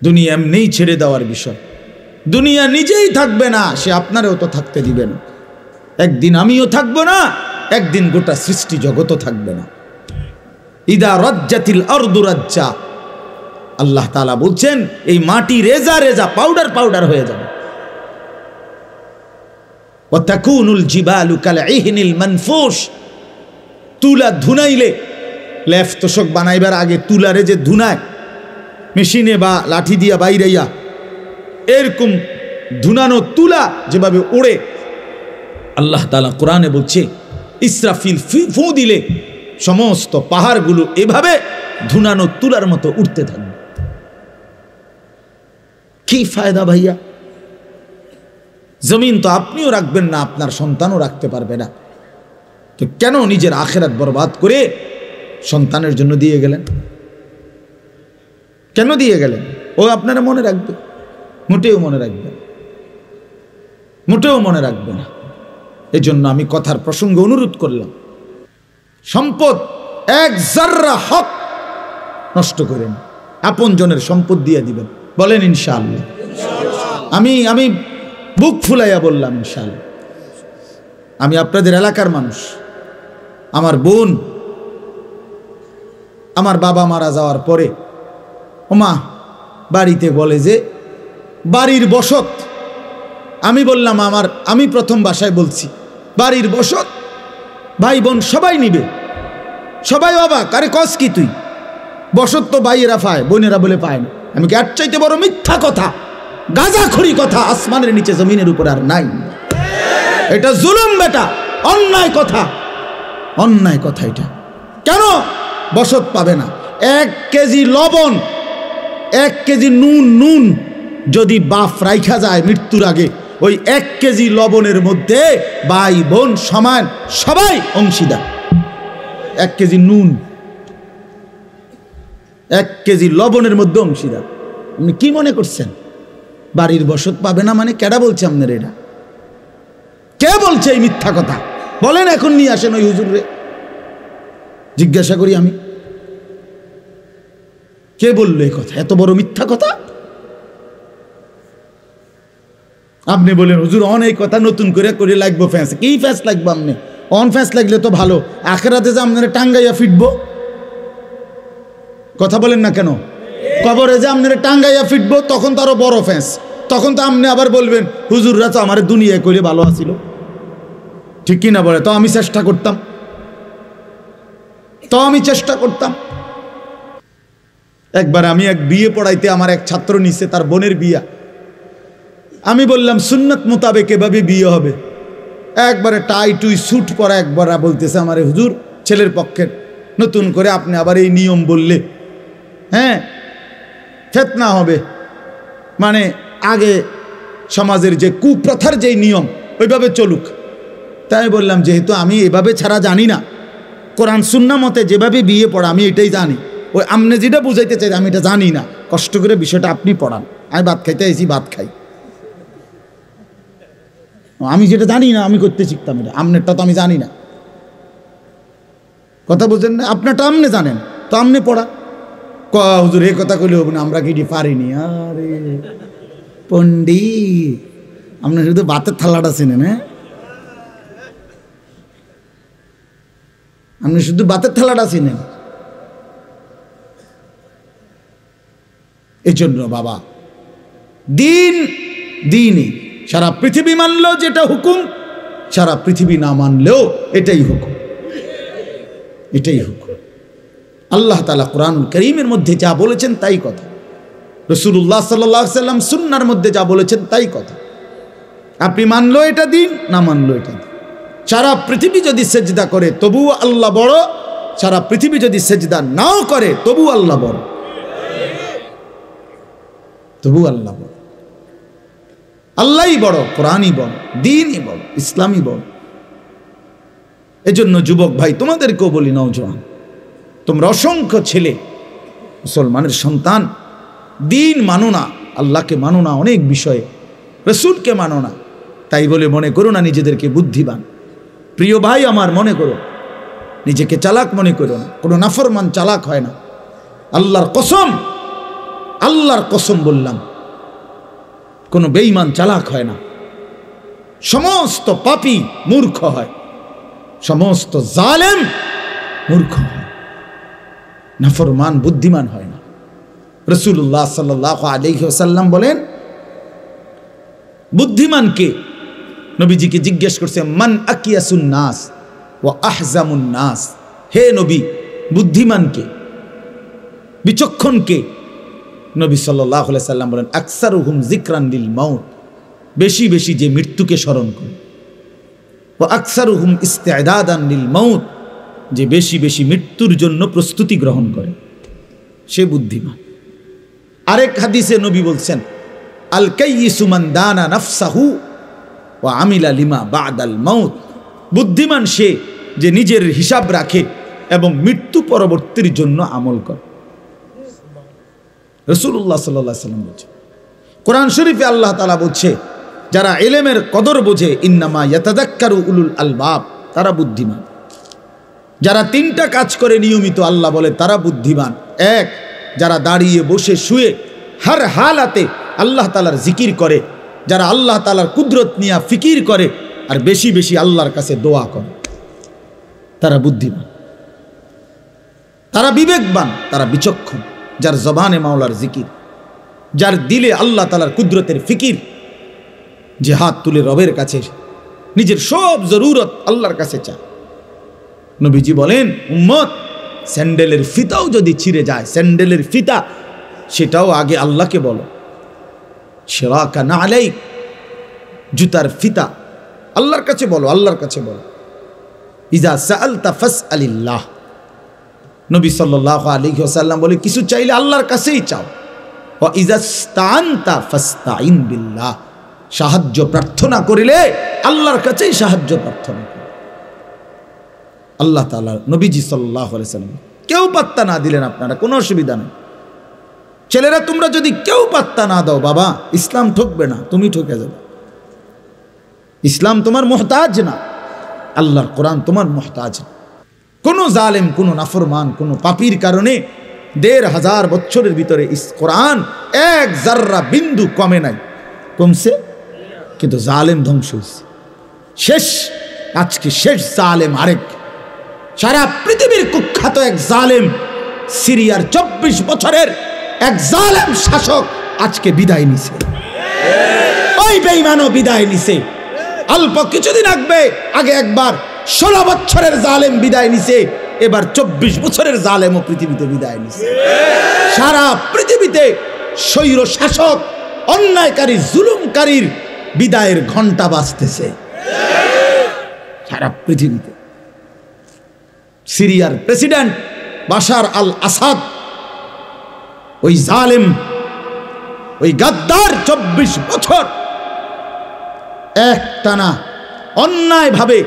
দুনিয়া এমনিই ছেড়ে দেওয়ার বিষয়। দুনিয়া নিজেই থাকবে না, সে আপনারেও তো থাকতে দিবে না। একদিন আমিও থাকবো না, একদিন গোটা সৃষ্টি জগতও থাকবে না। ইদা রাজ্জাতিল আরদু রাজ্জা, আল্লাহ তাআলা বলছেন এই মাটি রেজা রেজা পাউডার পাউডার হয়ে যাবে। ওয়াতাকুনুল জিবালু কালইহনিল মানফুশ, তুলা ধুনাইলে, লেফ তোষক বানাইবার আগে তুলারে যে ধুনায় মেশিনে বা লাঠি দিয়া বাইরাইয়া, এরকম ধুনানো তুলা যেভাবে ওড়ে, আল্লাহ তাআলা কোরআনে বলছে ইসরাফিল ফু দিলে সমস্ত পাহাড়গুলো এভাবে ধুনানো তুলার মতো উঠতে থাকবে। কি ফায়দা ভাইয়া? জমিন তো আপনিও রাখবেন না, আপনার সন্তানও রাখতে পারবে না, তো কেন নিজের আখিরাত বরবাদ করে সন্তানের জন্য দিয়ে গেলেন? কেন দিয়ে গেলেন? ও আপনারা মনে রাখবে? মোটেও মনে রাখবে না, মোটেও মনে রাখবে না। এই জন্য আমি কথার প্রসঙ্গে অনুরোধ করলাম, সম্পদ এক জাররা হক নষ্ট করেন, আপন জনের সম্পদ দিয়ে দিবেন। বলেন ইনশাআল্লাহ? আমি বুক ফুলাইয়া বললাম ইনশাআল্লাহ। আমি আপনাদের এলাকার মানুষ, আমার বোন, আমার বাবা মারা যাওয়ার পরে ওমা বাড়িতে বলে যে বাড়ির বসত, আমি বললাম আমি প্রথম বাসায় বলছি বাড়ির বসত ভাই বোন সবাই নিবে। সবাই অবাক, আরে কস কি তুই? বসত তো ভাইয়েরা পায়, বোনেরা বলে পায় না। আমি কি আর চাইতে বড় মিথ্যা কথা, গাঁজাখড়ি কথা আসমানের নিচে জমিনের উপর আর নাই। এটা জুলুম বেটা, অন্যায় কথা, অন্যায় কথা এটা। কেন বসত পাবে না? 1 কেজি লবণ, 1 কেজি নুন যদি বাপ রাইখা যায় মৃত্যুর আগে, ওই 1 কেজি লবণের মধ্যে ভাই বোন সমান সবাই অংশীদার। 1 কেজি নুন, 1 কেজি লবণের মধ্যে অংশীদার। আপনি কি মনে করছেন বাড়ির বসত পাবে না মানে? কেডা বলছে আপনার এটা? কে বলছে এই মিথ্যা কথা? বলেন এখন নিয়ে আসেন ওই হুজুরে, জিজ্ঞাসা করি আমি, কে বললো এই কথা? এত বড় মিথ্যা কথা। আপনি বলেন হুজুর অনেক কথা নতুন করে লাগবো ফ্যাঁস। কি ফ্যাঁস লাগবো? আপনি অন ফ্যাঁস লাগলে তো ভালো, আখেরাতে যে আপনারা টাঙ্গাইয়া ফিটবো। কথা বলেন না কেন? কবরে যে আপনারা টাঙ্গাইয়া ফিটবো তখন তো আরো বড় ফ্যাঁস। তখন তো আপনি আবার বলবেন হুজুররা তো আমার দুনিয়ায় কইলে ভালো আছিল, ঠিক কিনা বলে? তো আমি চেষ্টা করতাম। একবার আমি এক বিয়ে পড়াইতে আমার এক ছাত্র নিছে, তার বোনের বিয়া। আমি বললাম সুন্নত মোতাবেক এভাবে বিয়ে হবে। একবারে টাই টুই স্যুট পরা, একবার বলতেছে আমারে হুজুর ছেলের পক্ষের নতুন করে আপনি আবার এই নিয়ম বললে হ্যাঁ ফিতনা হবে, মানে আগে সমাজের যে কুপ্রথার যেই নিয়ম ওইভাবে চলুক। তাই বললাম যেহেতু আমি এভাবে ছাড়া জানি না, কোরআন সুন্নাহ মতে যেভাবে বিয়ে পড়া আমি এটাই জানি, ওই আপনি যেটা বুঝাইতে চাই আমি এটা জানি না, কষ্ট করে বিষয়টা আপনি পড়ান। আমি ভাত খাইতে এসি, ভাত খাই। আমি যেটা জানি না আমি করতে শিখতাম, এটা আপনারটা তো আমি জানি না। কথা বুঝেন না? আপনারটা আপনি জানেন তো আপনি পড়া। হুজুর এই কথা কইলে হবে না, আমরা কি পারিনি। আরে পণ্ডিত, আপনি শুধু ভাতের থালাটা চেনেন? হ্যাঁ, আপনি শুধু ভাতের থালাটা চিনেন। এই জন্য বাবা দিনই সারা পৃথিবী মানলেও যেটা হুকুম, সারা পৃথিবী না মানলেও এটাই হুকুম, এটাই হুকুম। আল্লাহ তাআলা কোরআনুল কারীমের মধ্যে যা বলেছেন তাই কথা, রাসূলুল্লাহ সাল্লাল্লাহু আলাইহি ওয়াসাল্লাম সুন্নাহর মধ্যে যা বলেছেন তাই কথা। আপনি মানলো এটা দিন, না মানলো এটা দিন। সারা পৃথিবী যদি সেজদা করে তবুও আল্লাহ বড়, সারা পৃথিবী যদি সেজদা নাও করে তবুও আল্লাহ বড়, তবুও আল্লাহ বড়। আল্লাহই বড়, কোরআনই বড়, দ্বীনই বড়, ইসলামই বড়। এজন্য যুবক ভাই তোমাদেরকেও বলি, নওজোয়ান তোমরা অসংখ্য ছেলে মুসলমানের সন্তান, দ্বীন মানো না, আল্লাহকে মানো না, অনেক বিষয়ে রাসূলকে মানো না, তাই বলে মনে করো না নিজেদেরকে বুদ্ধিমান। প্রিয় ভাই আমার, মনে করো নিজেকে চালাক মনে করো না। কোনো নাফরমান চালাক হয় না। আল্লাহর কসম বললাম, কোনো বেঈমান চালাক হয় না। সমস্ত পাপী মূর্খ হয়, সমস্ত জালেম মূর্খ হয়, নাফরমান বুদ্ধিমান হয় না। রাসূলুল্লাহ সাল্লাল্লাহু আলাইহি ওয়াসাল্লাম বলেন, বুদ্ধিমানকে, নবীজিকে জিজ্ঞেস করছে, মান আকিয়াসুন নাস ওয়া আহজামুন নাস, হে নবী বুদ্ধিমানকে, বিচক্ষণকে? নবী সাল্লাল্লাহু আলাইহি সাল্লাম বলেন, আকসারুহুম যিকরান লিল মাউত, বেশি বেশি যে মৃত্যুকে স্মরণ করে, ওয়া আকসারুহুম ইস্তিদাদান লিল মাউত, যে বেশি বেশি মৃত্যুর জন্য প্রস্তুতি গ্রহণ করে, সে বুদ্ধিমান। আরেক হাদিসে নবী বলছেন, আল কাইয়িসু মান দানা নাফসাহু ওয়া আমিলা লিমা বাদাল মাউত, বুদ্ধিমান সে যে নিজের হিসাব রাখে এবং মৃত্যু পরবর্তীর জন্য আমল করে। রাসূলুল্লাহ সাল্লাল্লাহু আলাইহি ওয়াসাল্লাম বলছে, কোরআন শরীফে আল্লাহ তাআলা বলছে, যারা ইলমের কদর বোঝে, ইন্নামা ইয়াতাযাক্কারু উলুল আলবাব, তারা বুদ্ধিমান। যারা তিনটা কাজ করে নিয়মিত, আল্লাহ বলে তারা বুদ্ধিমান। এক, যারা দাঁড়িয়ে বসে শুয়ে হর হালাতে আল্লাহ তাআলার জিকির করে, যারা আল্লাহ তাআলার কুদরত নিয়ে ফিকির করে আর বেশি বেশি আল্লাহর কাছে দোয়া করে, তারা বুদ্ধিমান। তারা বিবেকবান, তারা বিচক্ষণ, যার জবানে মাওলার জিকির, যার দিলে আল্লাহ তাআলার কুদরতের ফিকির, যে হাত তুলে রবের কাছে নিজের সব জরুরত আল্লাহর কাছে চায়। নবীজি বলেন, উম্মত, স্যান্ডেলের ফিতাও যদি ছিঁড়ে যায়, স্যান্ডেলের ফিতা, সেটাও আগে আল্লাহকে বলো। শিরাকা নালাইক, জুতার ফিতা আল্লাহর কাছে বলো, আল্লাহর কাছে বলো। ইজা সাআলতা ফাসআলিল্লাহ, নবী সাল্লাল্লাহু আলাইহি ওয়াসাল্লাম বলে, কিছু চাইলে আল্লাহর কাছেই চাও। ওয়া ইজা ইসতাআনতা ফাসতাইন বিল্লাহ, সাহায্য প্রার্থনা করিলে আল্লাহর কাছেই সাহায্য প্রার্থনা করো। আল্লাহ তাআলা, নবীজি সাল্লাল্লাহু আলাইহি ওয়াসাল্লাম, কেউ পাত্তা না দিলেন আপনারা, কোনো অসুবিধা নেই। ছেলেরা তোমরা যদি কেউ পাত্তা না দাও, বাবা, ইসলাম ঠকবে না, তুমি ঠকে যাবে। ইসলাম তোমার মুহতাজ না, আল্লাহর কোরআন তোমার মুহতাজ না। কোনো জালেম, কোনো নাফরমান, কোনো পাপীর কারণে ১৫০০ বছরের ভিতরে কোরআন এক জাররা বিন্দু কমে নাই, কমছে, কিন্তু জালেম ধ্বংস হয়েছে। শেষ, আজকে শেষ জালেম আরেক, সারা পৃথিবীর কুখ্যাত এক জালেম, সিরিয়ার ২৪ বছরের এক জালেম শাসক আজকে বিদায় নিছে। ওই বেঈমানও বিদায় নিছে। অল্প কিছুদিন আগে একবার ১৬ বছরের জালেম বিদায় নিছে, এবার ২৪ বছরের জালেমও পৃথিবীতে বিদায় নিছে। সারা পৃথিবীতে স্বৈর শাসক, অন্যায়কারী, জুলুমকারীর বিদায়ের ঘন্টা বাজতেছে সারা পৃথিবীতে। সিরিয়ার প্রেসিডেন্ট বাশার আল আসাদ, ওই জালেম, ওই গাদ্দার ২৪ বছর একটানা অন্যায়ভাবে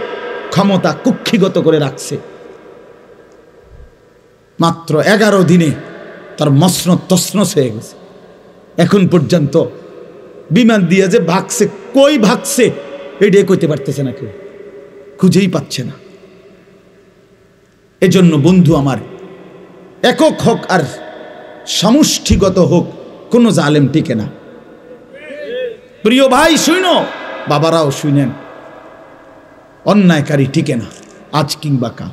ক্ষমতা কুক্ষিগত করে রাখছে। মাত্র ১১ দিনে তার মসনদ তছনছ হয়ে গেছে। এখন পর্যন্ত বিমান দিয়ে যে ভাগছে, কই ভাগছে এটাই কইতে পারতেছে না, কেউ খুঁজেই পাচ্ছে না। এজন্য বন্ধু আমার, একক হোক আর সমষ্টিগত হোক, কোনো জালেম টিকে না। প্রিয় ভাই শুনো, বাবারাও শুনেন, অন্যায়কারী টিকে না, আজ কিংবা কাল।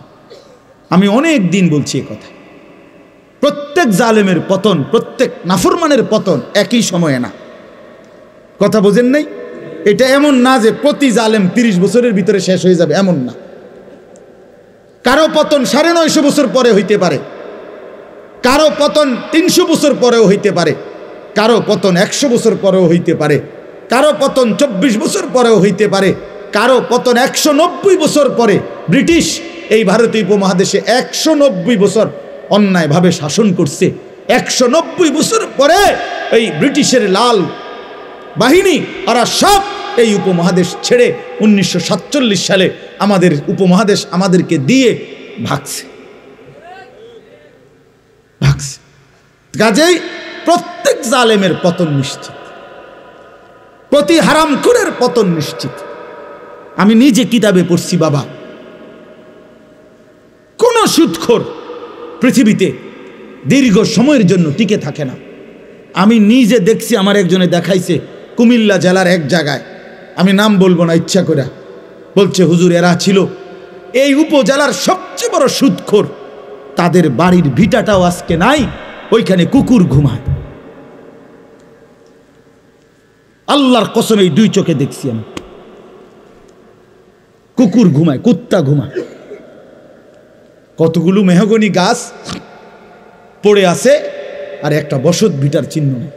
আমি অনেক দিন বলছি এ কথা। প্রত্যেক জালেমের পতন, প্রত্যেক নাফরমানের পতন একই সময়ে না। কথা বোঝেন নাই? এটা এমন না যে প্রতি জালেম ৩০ বছরের ভিতরে শেষ হয়ে যাবে, এমন না। কারো পতন ৯৫০ বছর পরে হইতে পারে, কারো পতন ৩০০ বছর পরেও হইতে পারে, কারো পতন ১০০ বছর পরেও হইতে পারে, কারো পতন ২৪ বছর পরেও হইতে পারে, কারো পতন ১৯০ বছর পরে। ব্রিটিশ এই ভারতীয় উপমহাদেশে ১৯০ বছর অন্যায়ভাবে শাসন করছে। ১৯০ বছর পরে এই ব্রিটিশের লাল বাহিনী, ওরা সব এই উপমহাদেশ ছেড়ে ১৯৪৭ সালে আমাদের উপমহাদেশ আমাদেরকে দিয়ে ভাগছে। কাজেই প্রত্যেক জালেমের পতন নিশ্চিত, প্রতি হারামখোরের পতন নিশ্চিত। আমি নিজে কিতাবে পড়ছি বাবা, কোন সুদখোর পৃথিবীতে দীর্ঘ সময়ের জন্য টিকে থাকে না। আমি নিজে দেখছি, আমার একজনে দেখাইছে কুমিল্লা জেলার এক জায়গায়, আমি নাম বলবো না ইচ্ছা করে, বলছে হুজুর এরা ছিল এই উপজেলার সবচেয়ে বড় সুদখোর, তাদের বাড়ির ভিটাটাও আজকে নাই, ওইখানে কুকুর ঘুমায়। আল্লাহর কসম এই দুই চোখে দেখছি আমি। কুকুর ঘুমায়, কুত্তা ঘুমায়, কতগুলো মেহগনি গাছ পড়ে আছে আর একটা বসত ভিটার চিহ্ন নেই।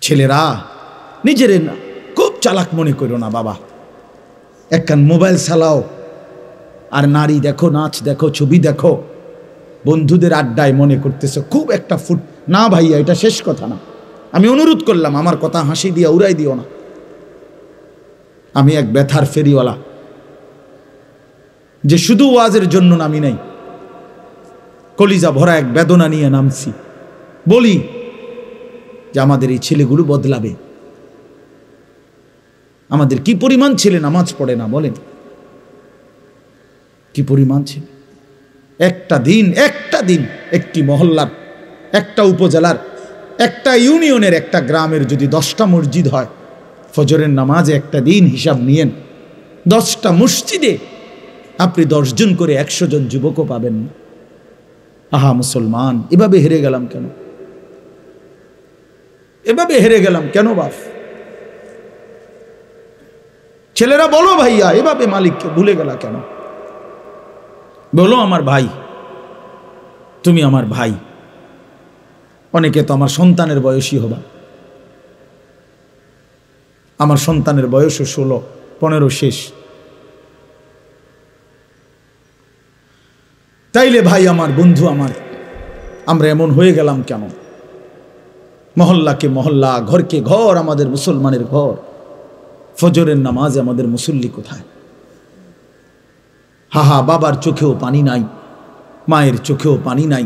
ছেলেরা নিজের না খুব চালাক মনে করো না বাবা, একখান মোবাইল চালাও আর নারী দেখো, নাচ দেখো, ছবি দেখো, বন্ধুদের আড্ডায় মনে করতেছ খুব একটা ফুট। না ভাইয়া, এটা শেষ কথা না। আমি অনুরোধ করলাম, আমার কথা হাসি দিয়া উড়াই দিও না। আমি এক ব্যথার ফেরিওয়ালা, যে শুধু ওয়াজের জন্য নামি নাই, কলিজা ভরা এক বেদনা নিয়ে নামছি। বলি যে আমাদের এই ছেলেগুলো বদলাবে। আমাদের কি পরিমাণ ছেলে নামাজ পড়ে না বলেন, কি পরিমাণ ছেলে। একটা দিন একটি মহল্লার, একটা উপজেলার, একটা ইউনিয়নের, একটা গ্রামের যদি 10টা মসজিদ হয়, ফজরের নামাজে একটা দিন হিসাব নিয়েন, 10টা মসজিদে আপনি 10 জন করে 100 জন যুবকও পাবেন না। আহা মুসলমান, এভাবে হেরে গেলাম কেন? এভাবে হেরে গেলাম কেন বাপ? ছেলেরা বলো ভাইয়া, এভাবে মালিককে ভুলে গেলা কেন? বলো আমার ভাই, তুমি আমার ভাই। অনেকে তো আমার সন্তানের বয়সী হবা, আমার সন্তানের বয়সও 16, 15 শেষ। তাইলে ভাই আমার, বন্ধু আমার, আমরা এমন হয়ে গেলাম কেন? মহল্লাকে মহল্লা, ঘরকে ঘর আমাদের মুসলমানের ঘর, ফজরের নামাজ আমাদের মুসল্লি কোথায়? হাহা, বাবার চোখেও পানি নাই, মায়ের চোখেও পানি নাই।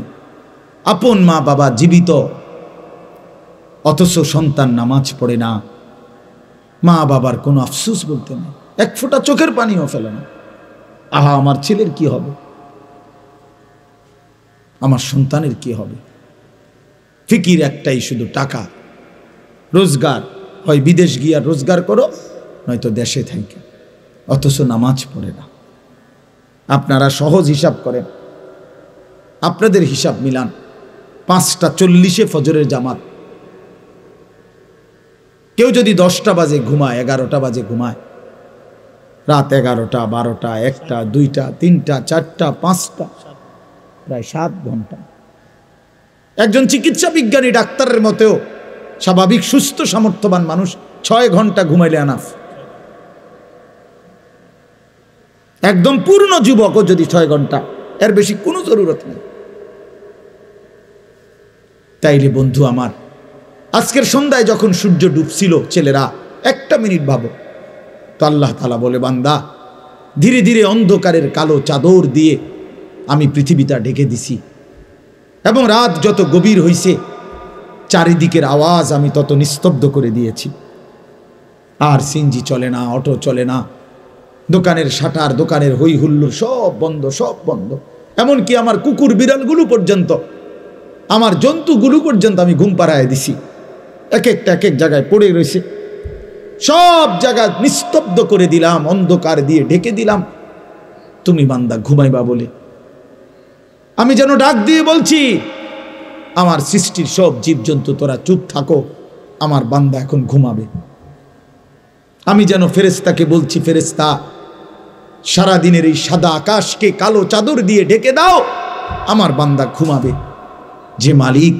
আপন মা বাবা জীবিত, অথচ সন্তান নামাজ পড়ে না। মা বাবার কোনো আফসোস বলতে নেই, এক ফোঁটা চোখের পানিও ফেলে না। আহা, আমার ছেলের কি হবে? আমার সন্তানের কি হবে? ফিকির একটাই, শুধু টাকা, রোজগার। হয় বিদেশ গিয়া রোজগার করো, নয়তো দেশে থাকে, অথচ নামাজ পড়ে না। আপনারা সহজ হিসাব করেন, আপনাদের হিসাব মিলান। 5টা 40-এ ফজরের জামাত। কেউ যদি 10টা বাজে ঘুমায়, 11টা বাজে ঘুমায়, রাত 11টা, 12টা, 1টা, 2টা, 3টা, 4টা, 5টা, প্রায় 7 ঘন্টা। একজন চিকিৎসা বিজ্ঞানী ডাক্তারের মতেও স্বাভাবিক সুস্থ সামর্থ্যবান মানুষ 6 ঘন্টা ঘুমাইলে আনাফ। একদম পূর্ণ যুবকও যদি 6 ঘন্টা, এর বেশি কোনো জরুরত নেই। তাইলে বন্ধু আমার, আজকের সন্ধ্যায় যখন সূর্য ডুবছিল, ছেলেরা 1টা মিনিট ভাবো তো, আল্লাহ তাআলা বলে, বান্দা, ধীরে ধীরে অন্ধকারের কালো চাদর দিয়ে আমি পৃথিবীটা ঢেকে দিছি, এবং রাত যত গভীর হইছে, চারিদিকের আওয়াজ আমি তত নিস্তব্ধ করে দিয়েছি। আর সিএনজি চলে না, অটো চলে না, দোকানের শাটার, দোকানের হই হুল্লোড় সব বন্ধ, সব বন্ধ। এমনকি আমার কুকুর বিড়ালগুলো পর্যন্ত, আমার জন্তুগুলো পর্যন্ত আমি ঘুম পাড়ায় দিছি। এক এক জায়গায় পড়ে রয়েছে, সব জায়গা নিস্তব্ধ করে দিলাম, অন্ধকার দিয়ে ঢেকে দিলাম। তুমি বান্দা ঘুমাইবা বলে আমি যেন ডাক দিয়ে বলছি, আমার সৃষ্টির সব জীবজন্তু তোরা চুপ থাকো, আমার বান্দা এখন ঘুমাবে। আমি যেন ফেরেশতাকে বলছি, ফেরেশতা, সারাদিনের এই সাদা আকাশকে কালো চাদর দিয়ে ঢেকে দাও, আমার বান্দা ঘুমাবে। যে মালিক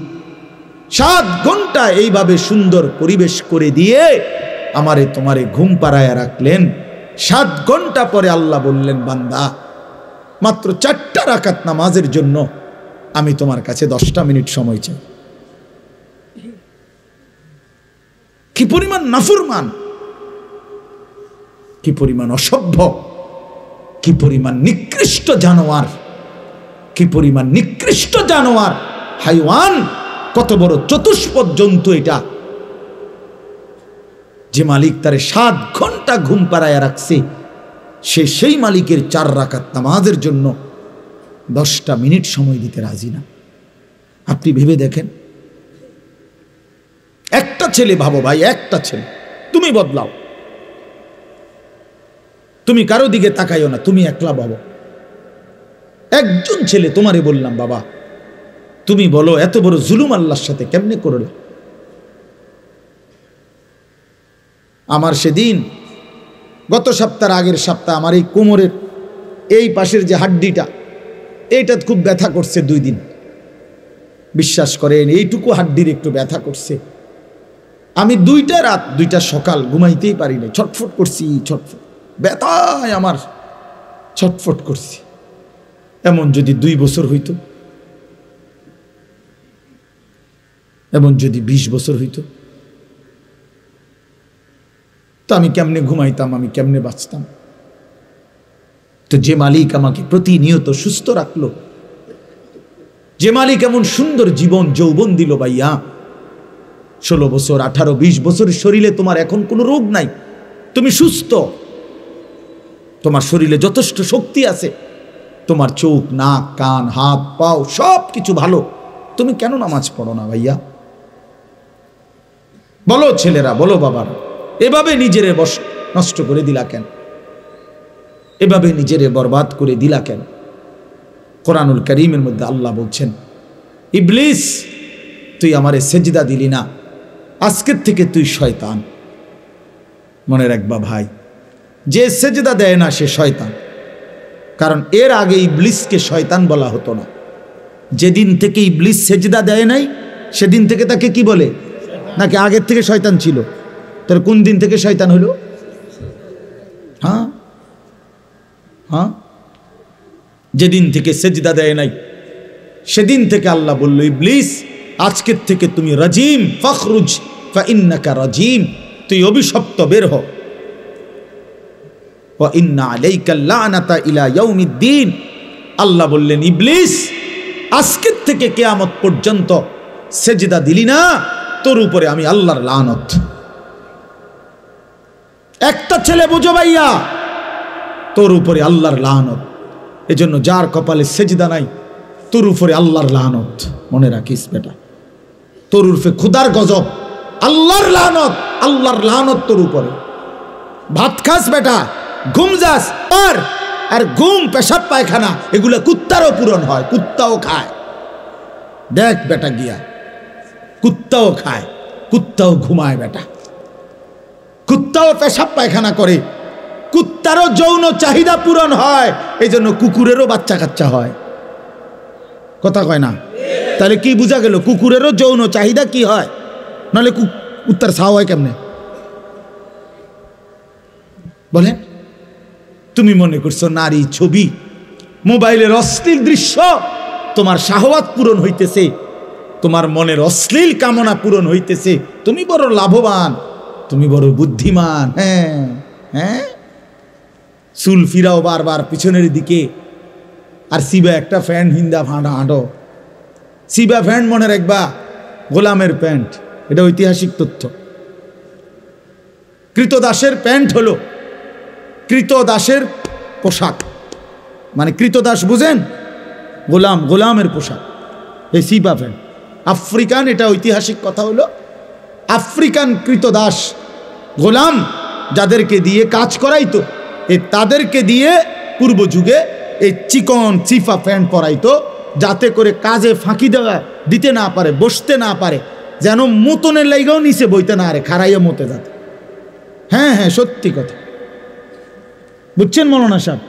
7 ঘন্টা এইভাবে সুন্দর পরিবেশ করে দিয়ে আমারে তোমারে ঘুম পাড়ায় রাখলেন, 7 ঘন্টা পরে আল্লাহ বললেন, বান্দা, মাত্র 4টা রাকাত নামাজের জন্য আমি তোমার কাছে 10টা মিনিট সময় চাই। কি পরিমাণ নাফরমান, কি পরিমাণ অসভ্য, কি পরিমাণ নিকৃষ্ট জানোয়ার, কি পরিমাণ নিকৃষ্ট জানোয়ার, হাইওয়ান, কত বড় চতুষ্পদ জন্তু এটা, যে মালিক তারে 7 ঘন্টা ঘুম পাড়ায় রাখছে, সেই মালিকের 4 রাকাত নামাজের জন্য 10টা মিনিট সময় দিতে রাজি না। আপনি ভেবে দেখেন, একটা ছেলে ভাবো ভাই, একটা ছেলে, তুমি বদলাও, তুমি কারো দিকে তাকাইও না, তুমি একলা ভাবো। একজন ছেলে, তোমারে বললাম বাবা, তুমি বলো এত বড় জুলুম আল্লাহর সাথে কেমনে করলে? আমার সেদিন গত সপ্তাহের আগের সপ্তাহ আমার এই কোমরের এই পাশের যে হাড্ডিটা এইটা খুব ব্যথা করছে 2 দিন। বিশ্বাস করেন এইটুকু হাড্ডির একটু ব্যথা করছে। আমি 2টা রাত 2টা সকাল ঘুমাইতেই পারি না, ছটফট করছি, ছটফট ব্যথায় আমার ছটফট করছি। এমন যদি 2 বছর হইতো, এমন যদি 20 বছর হইতো, তো আমি কেমনে ঘুমাইতাম, আমি কেমনে বাঁচতাম? তো যে মালিক আমাকে প্রতিনিয়ত সুস্থ রাখলো, যে মালিক এমন সুন্দর জীবন যৌবন দিল ভাইয়া, 16 বছর 18 20 বছরের শরীরে তোমার এখন কোনো রোগ নাই, তুমি সুস্থ, তোমার শরীরে যথেষ্ট শক্তি আছে, তোমার চোখ নাক কান হাত পাও সব কিছু ভালো, তুমি কেন নামাজ পড়ো না ভাইয়া? বলো ছেলেরা, বলো বাবারা, এভাবে নিজেরে নষ্ট করে দিলা কেন? এভাবে নিজেরে বরবাদ করে দিলা কেন? কোরআনুল কারীমের মধ্যে আল্লাহ বলছেন, ইবলিস তুই আমারে সেজদা দিলি না, আজকের থেকে তুই শয়তান। মনে রাখবা ভাই, যে সেজদা দেয় না সে শয়তান। কারণ এর আগে ইবলিসকে শয়তান বলা হতো না। যেদিন থেকে ইবলিস সেজদা দেয় নাই সেদিন থেকে তাকে কি বলে? নাকি আগের থেকে শয়তান ছিল? তাহলে কোন দিন থেকে শয়তান হলো? হ্যাঁ হ্যাঁ, যেদিন থেকে সেজদা দেয় নাই সেদিন থেকে আল্লাহ বলল, ইবলিস আজকের থেকে তুমি রাজিম, ফখরুজ ফাইন্নাকা রাজিম, তুই অভিশপ্ত, বের হ। ওয়া ইন্না আলাইকা লানাতা ইলা ইয়াউমিদ্দিন, আল্লাহ বললেন ইবলিস আজকের থেকে কিয়ামত পর্যন্ত সেজদা দিলি না, তোর উপরে আমি আল্লাহর লানত। একটা ছেলে বুঝো ভাইয়া, তোর উপরে আল্লাহর লানত। এজন্য যার কপালে সেজদা নাই তোর উপরে আল্লাহর লানত। মনে রাখিস বেটা, তোর উপরে খোদার গজব, আল্লাহর লানত, আল্লাহর লানত তোর উপরে। ভাত খাস বেটা, ঘুম যাস, আর ঘুম পেশাব পায়খানা এগুলো কুত্তারও পূরণ হয়, কুত্তাও খায়। দেখ বেটা গিয়া, কুত্তাও খায়, কুত্তাও ঘুমায় বেটা, কুত্তাও পেশাব পায়খানা করে, কুত্তারও যৌন চাহিদা পূরণ হয়, এই জন্য কুকুরেরও বাচ্চা কাচ্চা হয়। কথা কয় না? তাহলে কি বোঝা গেল? কুকুরেরও যৌন চাহিদা কি হয়, নাহলে কুত্তার ছাও হয় কেমনে? বলেন, তুমি মনে করছো নারী ছবি, মোবাইলের অশ্লীল দৃশ্য তোমার শাহওয়াত পূরণ হইতেছে, তোমার মনের অশ্লীল কামনা পূরণ হইতেছে, তুমি বড় লাভবান, তুমি বড় বুদ্ধিমান। হ্যাঁ হ্যাঁ, চুল ফিরাও বারবার পিছনের দিকে, আর সিবা একটা প্যান্ট হিন্দা ফাঁটা হাঁটো। সিবা প্যান্ট মনে রাখবা গোলামের প্যান্ট, এটা ঐতিহাসিক তথ্য। কৃতদাসের প্যান্ট হলো কৃতদাসের পোশাক, মানে কৃতদাস বুঝেন, গোলাম, গোলামের পোশাক, এই সিবা প্যান্ট। আফ্রিকান, এটা ঐতিহাসিক কথা হলো, আফ্রিকান কৃতদাস গোলাম যাদেরকে দিয়ে কাজ করাইতো, তাদেরকে দিয়ে পূর্ব যুগে এই চিকন চিফা প্যান্ট পরাইতো, যাতে করে কাজে ফাঁকি দিতে না পারে, বসতে না পারে, যেন মতনের লাইগাও নিচে বইতে না আরে, খারাইয়া মতে যাতে। হ্যাঁ হ্যাঁ, সত্যি কথা, বুঝছেন মৌলানা সাহেব?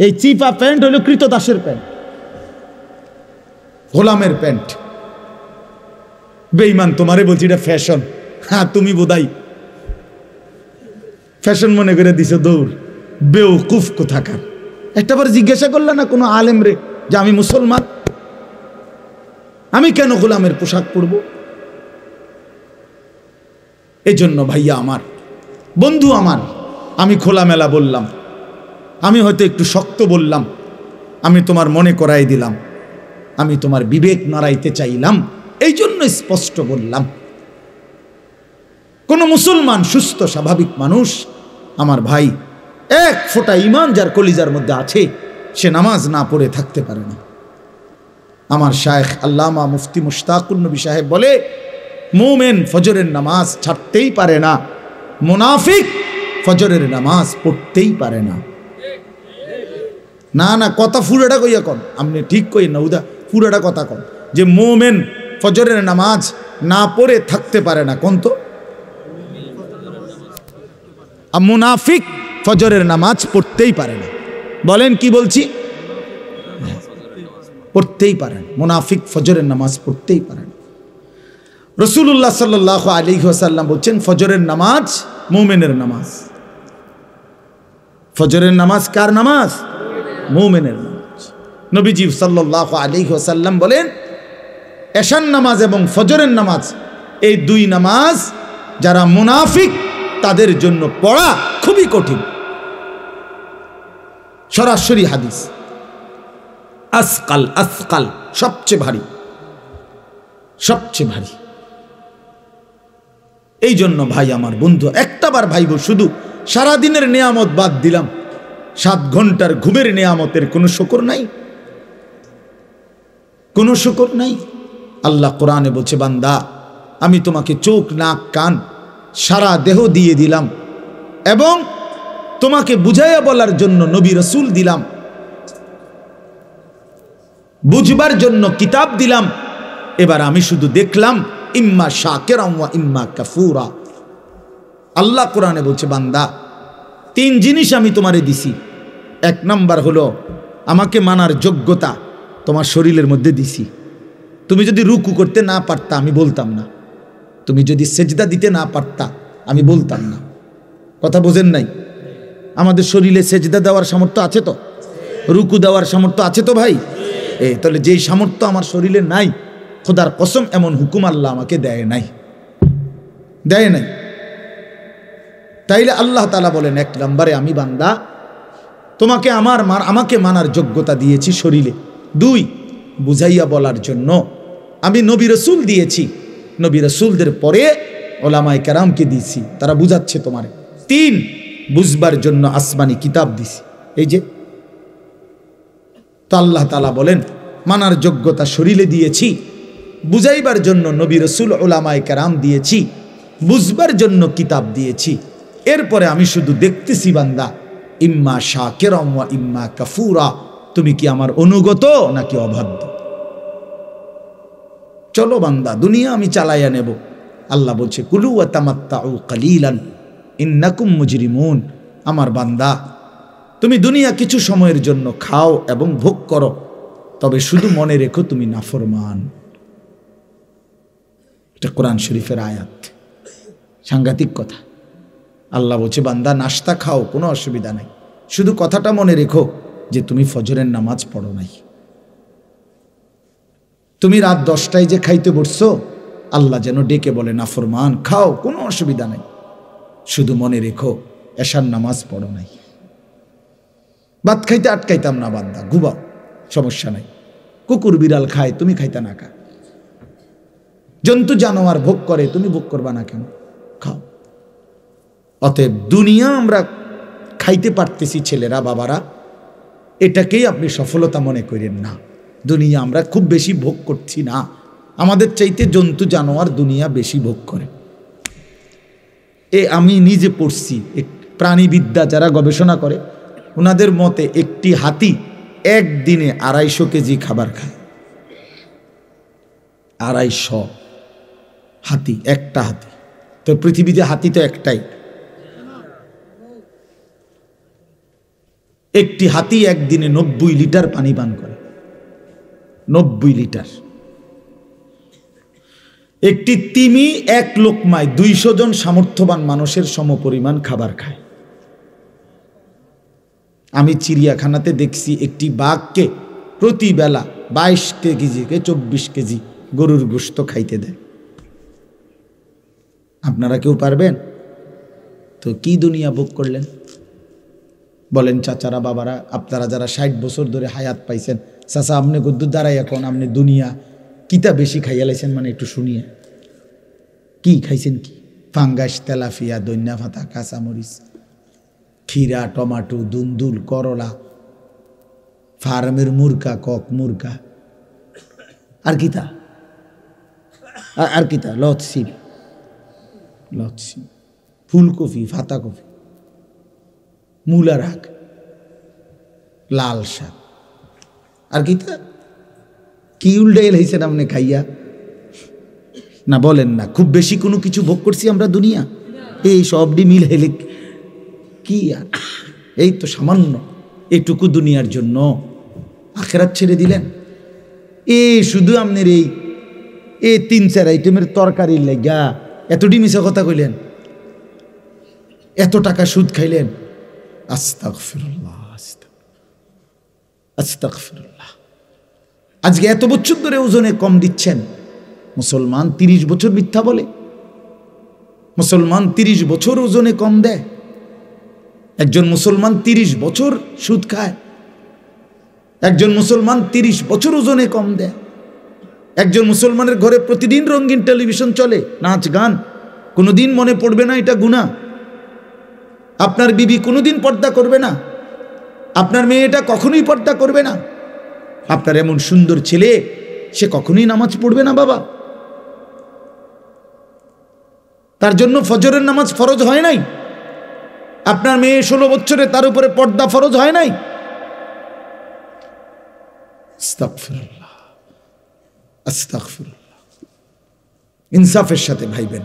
এই চিফা প্যান্ট হলো কৃতদাসের প্যান্ট, গোলামের প্যান্ট। বেঈমান তোমারে বলছি এটা ফ্যাশন, হ্যাঁ তুমি বোধাই ফ্যাশন মনে করে দিছো দৌড়, বেওকুফ কোথাকার। একটাবার জিজ্ঞাসা করলে না কোনো আলেম রে যে আমি মুসলমান, আমি কেন গোলামের পোশাক পরব? এই জন্য ভাইয়া আমার, বন্ধু আমার, আমি খোলামেলা বললাম, আমি হয়তো একটু শক্ত বললাম, আমি তোমার মনে করাই দিলাম, আমি তোমার বিবেক নাড়াইতে চাইলাম, এই জন্য স্পষ্ট বললাম। কোন মুসলমান সুস্থ স্বাভাবিক মানুষ আমার ভাই, এক ফোঁটা ঈমান যার কলিজার মধ্যে আছে, সে নামাজ না পড়ে থাকতে পারে না। আমার শায়েখ আল্লামা মুফতি মুশতাকুন নবী সাহেব বলে, মুমিন ফজরের নামাজ ছাড়তেই পারে না, মুনাফিক ফজরের নামাজ পড়তেই পারে না। না না, কথা পুরোটা কইয়া কন, আপনি ঠিক কই না, উদা পুরোটা কথা কন, যে মুমিন ফজরের নামাজ না পড়ে থাকতে পারে না। কোন তো আর মুনাফিক ফজরের নামাজ পড়তেই পারে না। বলেন কি বলছি? পড়তেই পারেন, মুনাফিক ফজরের নামাজ পড়তেই পারেন। রাসূলুল্লাহ সাল্লাল্লাহু আলাইহি ওয়াসাল্লাম বলছেন ফজরের নামাজ মুমিনের নামাজ। ফজরের নামাজ কার নামাজ? মুমিনের নামাজ। নবীজি সাল্লাল্লাহু আলাইহি ওয়াসাল্লাম বলেন এশার নামাজ এবং ফজরের নামাজ এই দুই নামাজ যারা মুনাফিক তাদের জন্য পড়া খুবই কঠিন। সরাসরি হাদিস, আসকাল আসকাল, সবচেয়ে ভারী, সবচেয়ে ভারী। এই জন্য ভাই আমার বন্ধু একটাবার ভাইব, শুধু সারাদিনের নিয়ামত বাদ দিলাম, 7 ঘন্টার ঘুমের নিয়ামতের কোনো শুকর নাই, কোনো শুকর নাই। আল্লাহ কোরআনে বলছে বান্দা আমি তোমাকে চোখ নাক কান সারা দেহ দিয়ে দিলাম এবং তোমাকে বুঝাইয়া বলার জন্য নবী রাসূল দিলাম, বুঝবার জন্য কিতাব দিলাম। এবার আমি শুধু দেখলাম ইম্মা শাকিরাম ওয়া ইম্মা কাফুরা। আল্লাহ কোরআনে বলছে বান্দা 3 জিনিস আমি তোমারে দিছি। 1 নাম্বার হলো আমাকে মানার যোগ্যতা তোমার শরীরের মধ্যে দিছি। তুমি যদি রুকু করতে না পারতা আমি বলতাম না, তুমি যদি সেজদা দিতে না পারতা আমি বলতাম না। কথা বোঝেন নাই? আমাদের শরীরে সেজদা দেওয়ার সামর্থ্য আছে তো, রুকু দেওয়ার সামর্থ্য আছে তো ভাই। তাহলে যেই সামর্থ্য আমার শরীরে নাই, খোদার কসম এমন হুকুম আল্লাহ আমাকে দেয় নাই, দেয় নাই। তাইলে আল্লাহ তাআলা বলেন 1 নম্বরে আমি বান্দা তোমাকে আমাকে মানার যোগ্যতা দিয়েছি শরীরে। 2 বুঝাইয়া বলার জন্য আমি নবী রাসূল দিয়েছি, নবী রাসূলদের পরে ওলামায়ে কেরামকে দিয়েছি, তারা বুঝাচ্ছে তোমারে। 3 বুঝবার জন্য আসমানি কিতাব দিছি। এই যে তো আল্লাহ তাআলা বলেন মানার যোগ্যতা শরীরে দিয়েছি, বুঝাইবার জন্য নবী রাসূল ওলামায়ে কেরাম দিয়েছি, বুঝবার জন্য কিতাব দিয়েছি। এরপরে আমি শুধু দেখতেছি বান্দা ইম্মা শাকিরাম ওয়া ইম্মা কাফুরা, তুমি কি আমার অনুগত নাকি অবাধ্য। চলো বান্দা দুনিয়া আমি চালাইয়া নেব। আল্লাহ বলছে কুলু ওয়া তামাত্তাউ কালিলান ইন্নাকুম মুজরিমুন। আমার বান্দা তুমি দুনিয়া কিছু সময়ের জন্য খাও এবং ভোগ করো, তবে শুধু মনে রেখো তুমি নাফরমান। এটা কোরআন শরীফের আয়াত, সাংঘাতিক কথা। আল্লাহ বলছে বান্দা নাস্তা খাও, কোনো অসুবিধা নাই, শুধু কথাটা মনে রেখো যে তুমি ফজরের নামাজ পড়ো নাই। তুমি রাত 10টায় যে খাইতে বসছো, আল্লাহ যেন ডেকে বলে নাফরমান খাও, কোনো অসুবিধা নাই, শুধু মনে রেখো এশার নামাজ পড়ো নাই। ভাত খাইতে আটকাইতাম না বান্দা, ঘুমাও, সমস্যা নাই। কুকুর বিড়াল খায়, তুমি খাইতে না খা। জন্তু জানোয়ার ভোগ করে, তুমি ভোগ করবা না কেন? খাও। অতএব দুনিয়া আমরা খাইতে পারতেছি ছেলেরা বাবারা, এটাকেই আপনি সফলতা মনে করেন না। দুনিয়া আমরা খুব বেশি ভোগ করছি না, আমাদের চাইতে জন্তু জানোয়ার দুনিয়া বেশি ভোগ করে। আমি নিজে পড়ছি, প্রাণীবিদ্যা যারা গবেষণা করে ওনাদের মতে একটি হাতি একদিনে 250 কেজি খাবার খায়। 250 হাতি, একটা হাতি। তো পৃথিবীতে হাতি তো একটাই। একটি হাতি একদিনে 90 লিটার পানি পান করে, 90 লিটার। একটি তিমি 1 লোকমায় 200 জন সামর্থ্যবান মানুষের সমপরিমাণ খাবার খায়। আমি চিড়িয়াখানাতে দেখছি একটি বাঘকে প্রতি বেলা 22 কেজি থেকে 24 কেজি গরুর গোশত খাইতে দেয়। আপনারা কেউ পারবেন? তো কি দুনিয়া ভোগ করলেন বলেন চাচারা বাবারা, আপনারা যারা 60 বছর ধরে হায়াত পাইছেন, চাচা আপনি গদ্দুর দ্বারাই এখন আপনি দুনিয়া কিতা বেশি খাইয়া লাইছেন, মানে একটু শুনিয়ে কি খাইছেন? কি ফাঙ্গাস, তেলাফিয়া, দৈন্যা ভাতা, কাঁচামরিচ, ক্ষীরা, টমাটো, দুন্দুল, করলা, ফার্মের মুরগা, কক মুরগা, আর কিতা আর কিতা লচ্ছি, ফুলকপি, ফাতাকপি, মূলা রাগ, লাল শাক, আর কিতা কি উল্টাইল হয়েছেন আপনি খাইয়া? না বলেন না, খুব বেশি কোনো কিছু ভোগ করছি আমরা দুনিয়া? এই সবটি মিল হেলে কি আর, এই তো সামান্য এইটুকু দুনিয়ার জন্য আখেরাত ছেড়ে দিলেন। শুধু আপনার এই 3-4 আইটেমের তরকারির লাগা এতটি মিছা কথা কইলেন, এত টাকা সুদ খাইলেন। আস্তাগফিরুল্লাহ, আস্তাগফিরুল্লাহ। আজকে এত বছর ধরে ওজনে কম দিচ্ছেন। মুসলমান 30 বছর মিথ্যা বলে, মুসলমান 30 বছর ওজনে কম দেয়। একজন মুসলমান 30 বছর সুদ খায়, একজন মুসলমান 30 বছর ওজনে কম দেয়। একজন মুসলমানের ঘরে প্রতিদিন রঙিন টেলিভিশন চলে, নাচ গান, কোনোদিন মনে পড়বে না এটা গুনাহ। আপনার বিবি কোনোদিন পর্দা করবে না, আপনার মেয়েটা কখনোই পর্দা করবে না। আপনার এমন সুন্দর ছেলে, সে কখনোই নামাজ পড়বে না বাবা। তার জন্য ফজরের নামাজ ফরজ হয় নাই। আপনার মেয়ে 16 বছরে, তার উপরে পর্দা ফরজ হয় নাই। আস্তাগফিরুল্লাহ, আস্তাগফিরুল্লাহ। ইনসাফের সাথে ভাইবেন,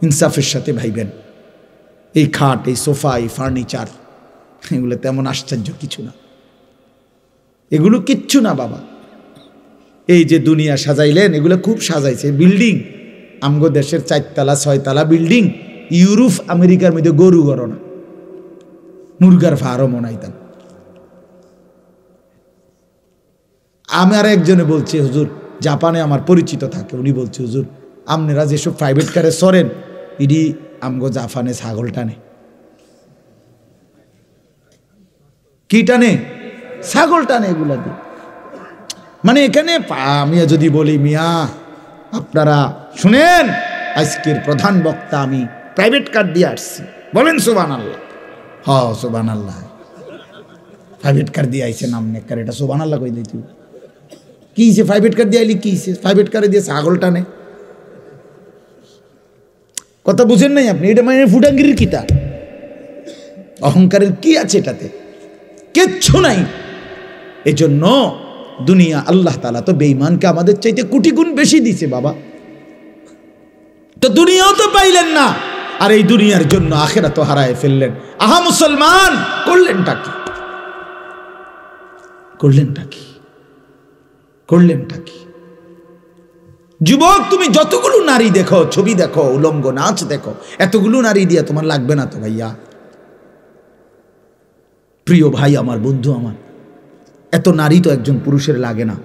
ইনসাফের সাথে ভাইবেন। এই খাট, এই সোফা, এই ফার্নিচার, এগুলো তেমন আশ্চর্য কিছু না, এগুলো কিচ্ছু না বাবা। এই যে দুনিয়া সাজাইলেন, এগুলো খুব সাজাইছে। বিল্ডিং আমগো দেশের 4 তলা 6 তলা বিল্ডিং, ইউরোপ আমেরিকার মধ্যে গরু গড়না, মুরগার ফার্মও নাইতাম। আমার একজনে বলছে, হুজুর জাপানে আমার পরিচিত থাকে, উনি বলছে হুজুর আপনারা যেসব প্রাইভেট কারে সরেন, ইডি আমগো জাপানে ছাগল টানে। কি টানে? ছাগল টানে এগুলা দিয়ে। মানে এখানে আমি যদি বলি, মিয়া আপনারা শুনেন, আজকের প্রধান বক্তা আমি প্রাইভেট কার দিয়ে আসছি, বলেন সুবহানাল্লাহ। হ্যাঁ সুবহানাল্লাহ, প্রাইভেট কার দিয়ে আইছে নাম নেকার, এটা সুবহানাল্লাহ কই দিই। তুই কি হইছে? প্রাইভেট কার দিয়ে আইলি কি হইছে? প্রাইভেট কারে দিয়ে ছাগল টানে, কথা বুঝেন নাই আপনি? এটা মানে ফুটাঙ্গিরির কিতা, অহংকারের কি আছে এটাতে? কিচ্ছু নাই। এজন্য দুনিয়া আল্লাহ তাআলা তো বেঈমানকে আমাদের চাইতে কোটি গুণ বেশি দিছে বাবা। তো দুনিয়াও তো পাইলেন না, আর এই দুনিয়ার জন্য আখিরাত তো হারায় ফেললেন। আহা মুসলমান, করলেনটা কি? করলেনটা কি? করলেনটা কি? যুবক, তুমি যতগুলো নারী দেখো, ছবি দেখো, উলঙ্গ নাচ দেখো, এতগুলো নারী দিয়ে তোমার লাগবে না তো ভাইয়া। প্রিয় ভাই আমার, বন্ধু আমার, এত নারী তো একজন পুরুষের লাগে না।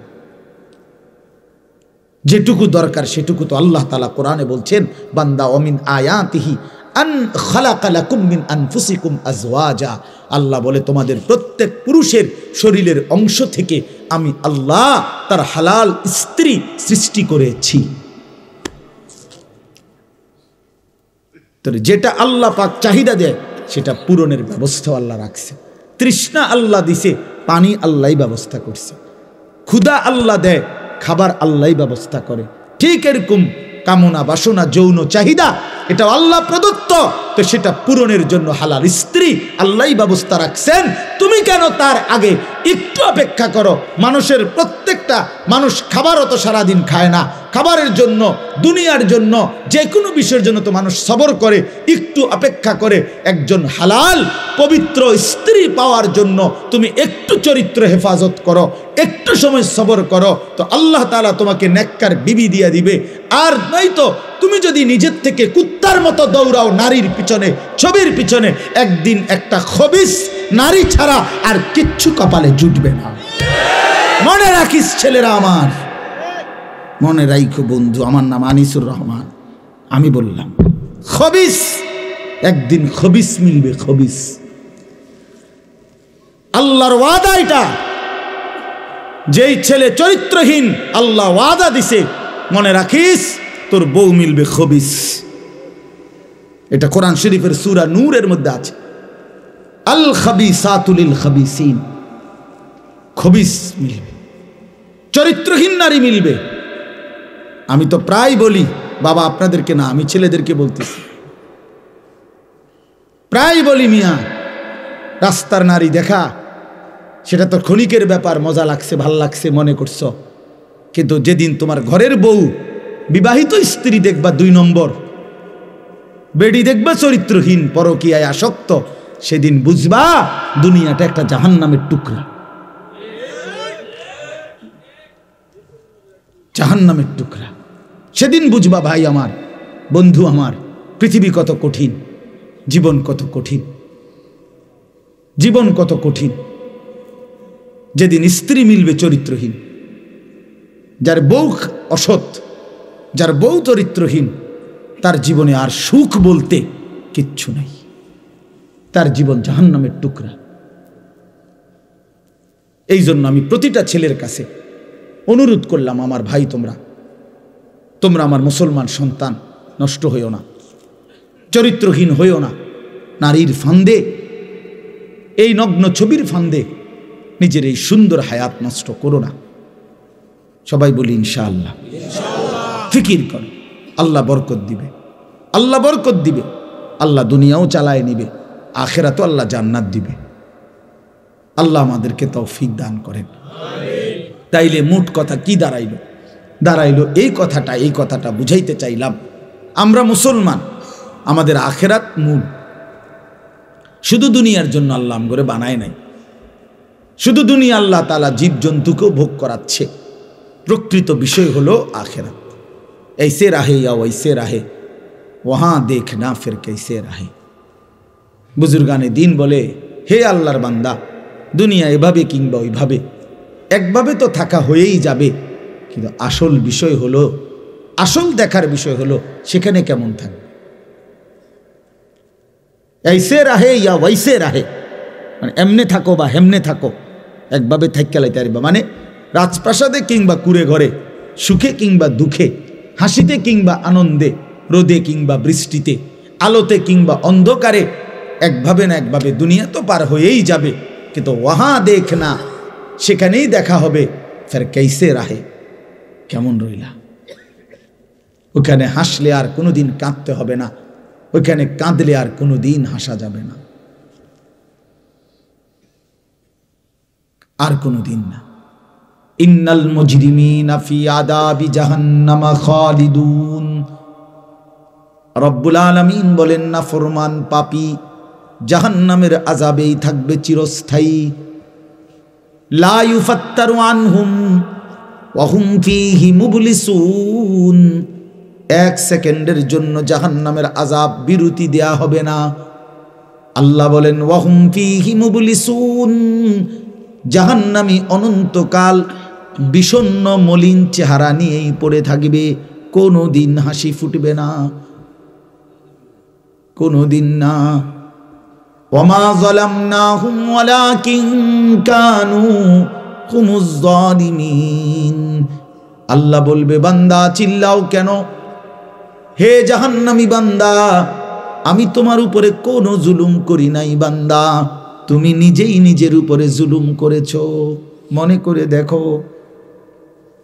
যেটুকু দরকার সেটুকু তো আল্লাহ তাআলা কোরআনে বলছেন, বান্দা ওমিন আয়াতিহি আন খালাকা লাকুম মিন আনফুসিকুম আজওয়াজা। আল্লাহ বলে তোমাদের প্রত্যেক পুরুষের শরীরের অংশ থেকে আমি আল্লাহ তার হালাল স্ত্রী সৃষ্টি করেছি। তো যেটা আল্লাহ পাক চাহিদা দেয় সেটা পূরণের ব্যবস্থা আল্লাহ রাখছে। তৃষ্ণা আল্লাহ দিছে, পানি আল্লাহই ব্যবস্থা করছে। ক্ষুধা আল্লাহ দেয়, খাবার আল্লাহই ব্যবস্থা করে। ঠিক এরকম কামনা বাসনা যৌন চাহিদা এটা আল্লাহ প্রদত্ত, তো সেটা পূরণের জন্য হালাল স্ত্রী আল্লাহই ব্যবস্থা রাখছেন। তুমি কেন তার আগে একটু অপেক্ষা করো? মানুষের প্রত্যেকটা মানুষ খাবারও তো সারাদিন খায় না। খাবারের জন্য, দুনিয়ার জন্য, যে কোনো বিষয়ের জন্য তো মানুষ সবর করে, একটু অপেক্ষা করে। একজন হালাল পবিত্র স্ত্রী পাওয়ার জন্য তুমি একটু চরিত্র হেফাজত করো, একটু সময় সবর করো, তো আল্লাহ তাআলা তোমাকে নেককার বিবি দিয়ে দিবে। আর নয়তো তুমি যদি নিজের থেকে কুত্তার মতো দৌড়াও নারীর পিছনে, ছবির পিছনে, একদিন একটা খবিস নারী ছাড়া আর কিচ্ছু কপালে জুটবে না। মনে রাখিস ছেলেরা আমার, মনে রাখো বন্ধু, আমার নাম আনিসুর রহমান। আমি বললাম খবিস, একদিন খবিস মিলবে, খবিস। আল্লাহর ওয়াদা এটা। যেই ছেলে চরিত্রহীন, আল্লাহ ওয়াদা দিছে, মনে রাখিস তোর বউ মিলবে খবিস। এটা কোরআন শরীফের সূরা নূরের মধ্যে আছে। আল খাবিসাতু লিল খাবিসিন, খবিস মিলবে, চরিত্রহীন নারী মিলবে। আমি তো প্রায় বলি বাবা, আপনাদেরকে না, আমি ছেলেদেরকে বলতেছি, প্রায় বলি মিয়া, রাস্তার নারী দেখা সেটা তো ক্ষণিকের ব্যাপার, মজা লাগছে, ভাল লাগছে মনে করছো, কিন্তু যেদিন তোমার ঘরের বউ, বিবাহিত স্ত্রী দেখবা 2 নম্বর, বেডি দেখবা চরিত্রহীন, পরকীয়ায় আসক্ত, সেদিন বুঝবা দুনিয়াটা একটা জাহান্নামের টুকরা, জাহান্নামের টুকরা। সেদিন বুঝবা ভাই আমার, বন্ধু আমার, পৃথিবী কত কঠিন, জীবন কত কঠিন, জীবন কত কঠিন। যেদিন স্ত্রী মিলবে চরিত্রহীন, যার বউ অসৎ, যার বউ চরিত্রহীন, তার জীবনে আর সুখ বলতে কিচ্ছু নাই, তার জীবন জাহান্নামের টুকরা। এই জন্য আমি প্রতিটা ছেলের কাছে অনুরোধ করলাম, আমার ভাই তোমরা আমার মুসলমান সন্তান, নষ্ট হইও না, চরিত্রহীন হইও না, নারীর ফান্দে, এই নগ্ন ছবির ফান্দে নিজের এই সুন্দর হায়াত নষ্ট করো না। সবাই বলি ইনশাআল্লাহ। ফিকির করো, আল্লাহ বরকত দিবে, আল্লাহ বরকত দিবে, আল্লাহ দুনিয়াও চালায় নিবে, আখিরাতেও আল্লাহ জান্নাত দিবে। আল্লাহ আমাদেরকে তৌফিক দান করেন। তাইলে মোট কথা কি দাঁড়াইলো এই কথাটা বুঝাইতে চাইলাম, আমরা মুসলমান, আমাদের আখিরাত মূল। শুধু দুনিয়ার জন্য আল্লাহ আমগরে বানায় নাই, শুধু দুনিয়া আল্লাহ তাআলা জীবজন্তুকেও ভোগ করাচ্ছে। প্রকৃত বিষয় হলো আখিরাত। ऐसे रहे या वैसे रहे वहाँ देखना फिर कैसे रहे। বুজুর্গানে দিন বলে, হে আল্লাহর বান্দা, দুনিয়া এভাবে কিংবা ওইভাবে, একভাবে তো থাকা হয়েই যাবে, কিন্তু আসল বিষয় হলো, আসল দেখার বিষয় হলো সেখানে কেমন থাকবে। ऐसे रहे या वैसे रहे মানে এমনে থাকো বা হেমনে থাকো, একভাবে থাইকা লাইতে পারবা, মানে রাজপ্রাসাদে কিংবা কুড়ে ঘরে, সুখে কিংবা দুঃখে, হাসিতে কিংবা আনন্দে, রোদে কিংবা বৃষ্টিতে, আলোতে কিংবা অন্ধকারে, একভাবে না একভাবে দুনিয়া তো পার হয়েই যাবে, কিন্তু ওয়াহা দেখনা, সেখানেই দেখা হবে ফের कैसे रहे, কেমন রইলা। ওখানে হাসলে আর কোনোদিন কাঁদতে হবে না, ওখানে কাঁদলে আর কোনোদিন হাসা যাবে না, আর কোনোদিন না। ইন্নাল মুজরিমিনা ফি আযাবি জাহান্নাম খালিদুন। রব্বুল আলামিন বলেন, না ফরমান পাপী জাহান্নামের আযাবেই থাকবে চিরস্থায়ী। লা ইউফাত্তারু আনহুম ওয়া হুম ফীহি মুবলিসুন। এক সেকেন্ডের জন্য জাহান্নামের আযাব বিরতি দেয়া হবে না। আল্লাহ বলেন, ওয়া হুম ফীহি মুবলিসুন, জাহান্নামী অনন্তকাল বিষণ্ণ মলিন চেহারা নিয়েই পড়ে থাকবে, কোনোদিন হাসি ফুটবে না, কোনোদিন না। ওয়ামা যালামনাহুম ওয়ালাকিন কানু হুমুজ যালিমিন। আল্লাহ বলবে, বান্দা চিল্লাও কেন, হে জাহান্নামী বান্দা, আমি তোমার উপরে কোনো জুলুম করি নাই বান্দা, তুমি নিজেই নিজের উপরে জুলুম করেছো। মনে করে দেখো,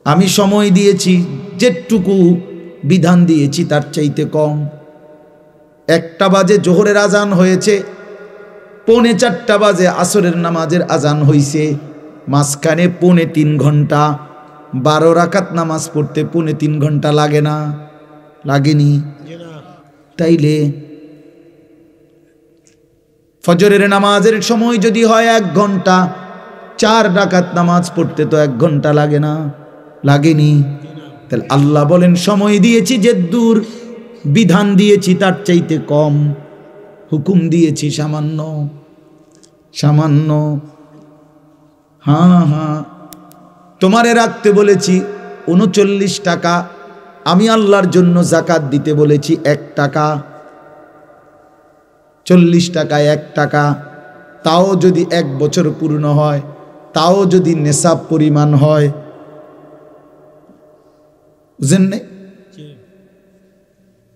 আমি সময় দিয়েছি, যেটুকু বিধান দিয়েছি তার চাইতে কম। 1টা বাজে জোহরের আজান হয়েছে, 3:45 বাজে আসরের নামাজের আজান হইছে, মাঝখানে 3.5 ঘন্টা, 12 রাকাত নামাজ পড়তে 3.5 ঘন্টা লাগে না? লাগেনি? তাইলে ফজরের নামাজের সময় যদি হয় 1 ঘন্টা, 4 রাকাত নামাজ পড়তে তো 1 ঘন্টা লাগে না? লাগেনি? তাহলে আল্লাহ বলেন, সময় দিয়েছি যে দূর, বিধান দিয়েছি তার চাইতে কম, হুকুম দিয়েছি সামান্য সামান্য। হ্যাঁ হ্যাঁ, তোমারে রাখতে বলেছি 39 টাকা, আমি আল্লাহর জন্য যাকাত দিতে বলেছি 1 টাকা। 40 টাকায় 1 টাকা, তাও যদি 1 বছর পূর্ণ হয়, তাও যদি নেশাব পরিমাণ হয়, বুঝেন নাই?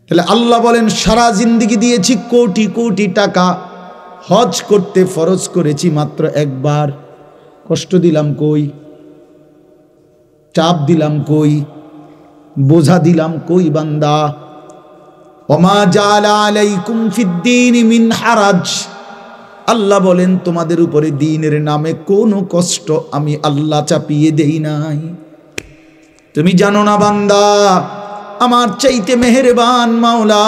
তাহলে আল্লাহ বলেন, সারা জিন্দেগি দিয়েছি কোটি কোটি টাকা, হজ করতে ফরজ করেছি মাত্র 1 বার। কষ্ট দিলাম কই? চাপ দিলাম কই? বোঝা দিলাম কই বান্দা? ওমা জাআলা আলাইকুম ফিদ্দীনি মিন হারাজ। আল্লাহ বলেন, তোমাদের উপরে দ্বীনের নামে কোনো কষ্ট আমি আল্লাহ চাপিয়ে দেই নাই। তুমি জানো না বান্দা, আমার চাইতে মেহেরবান মাওলা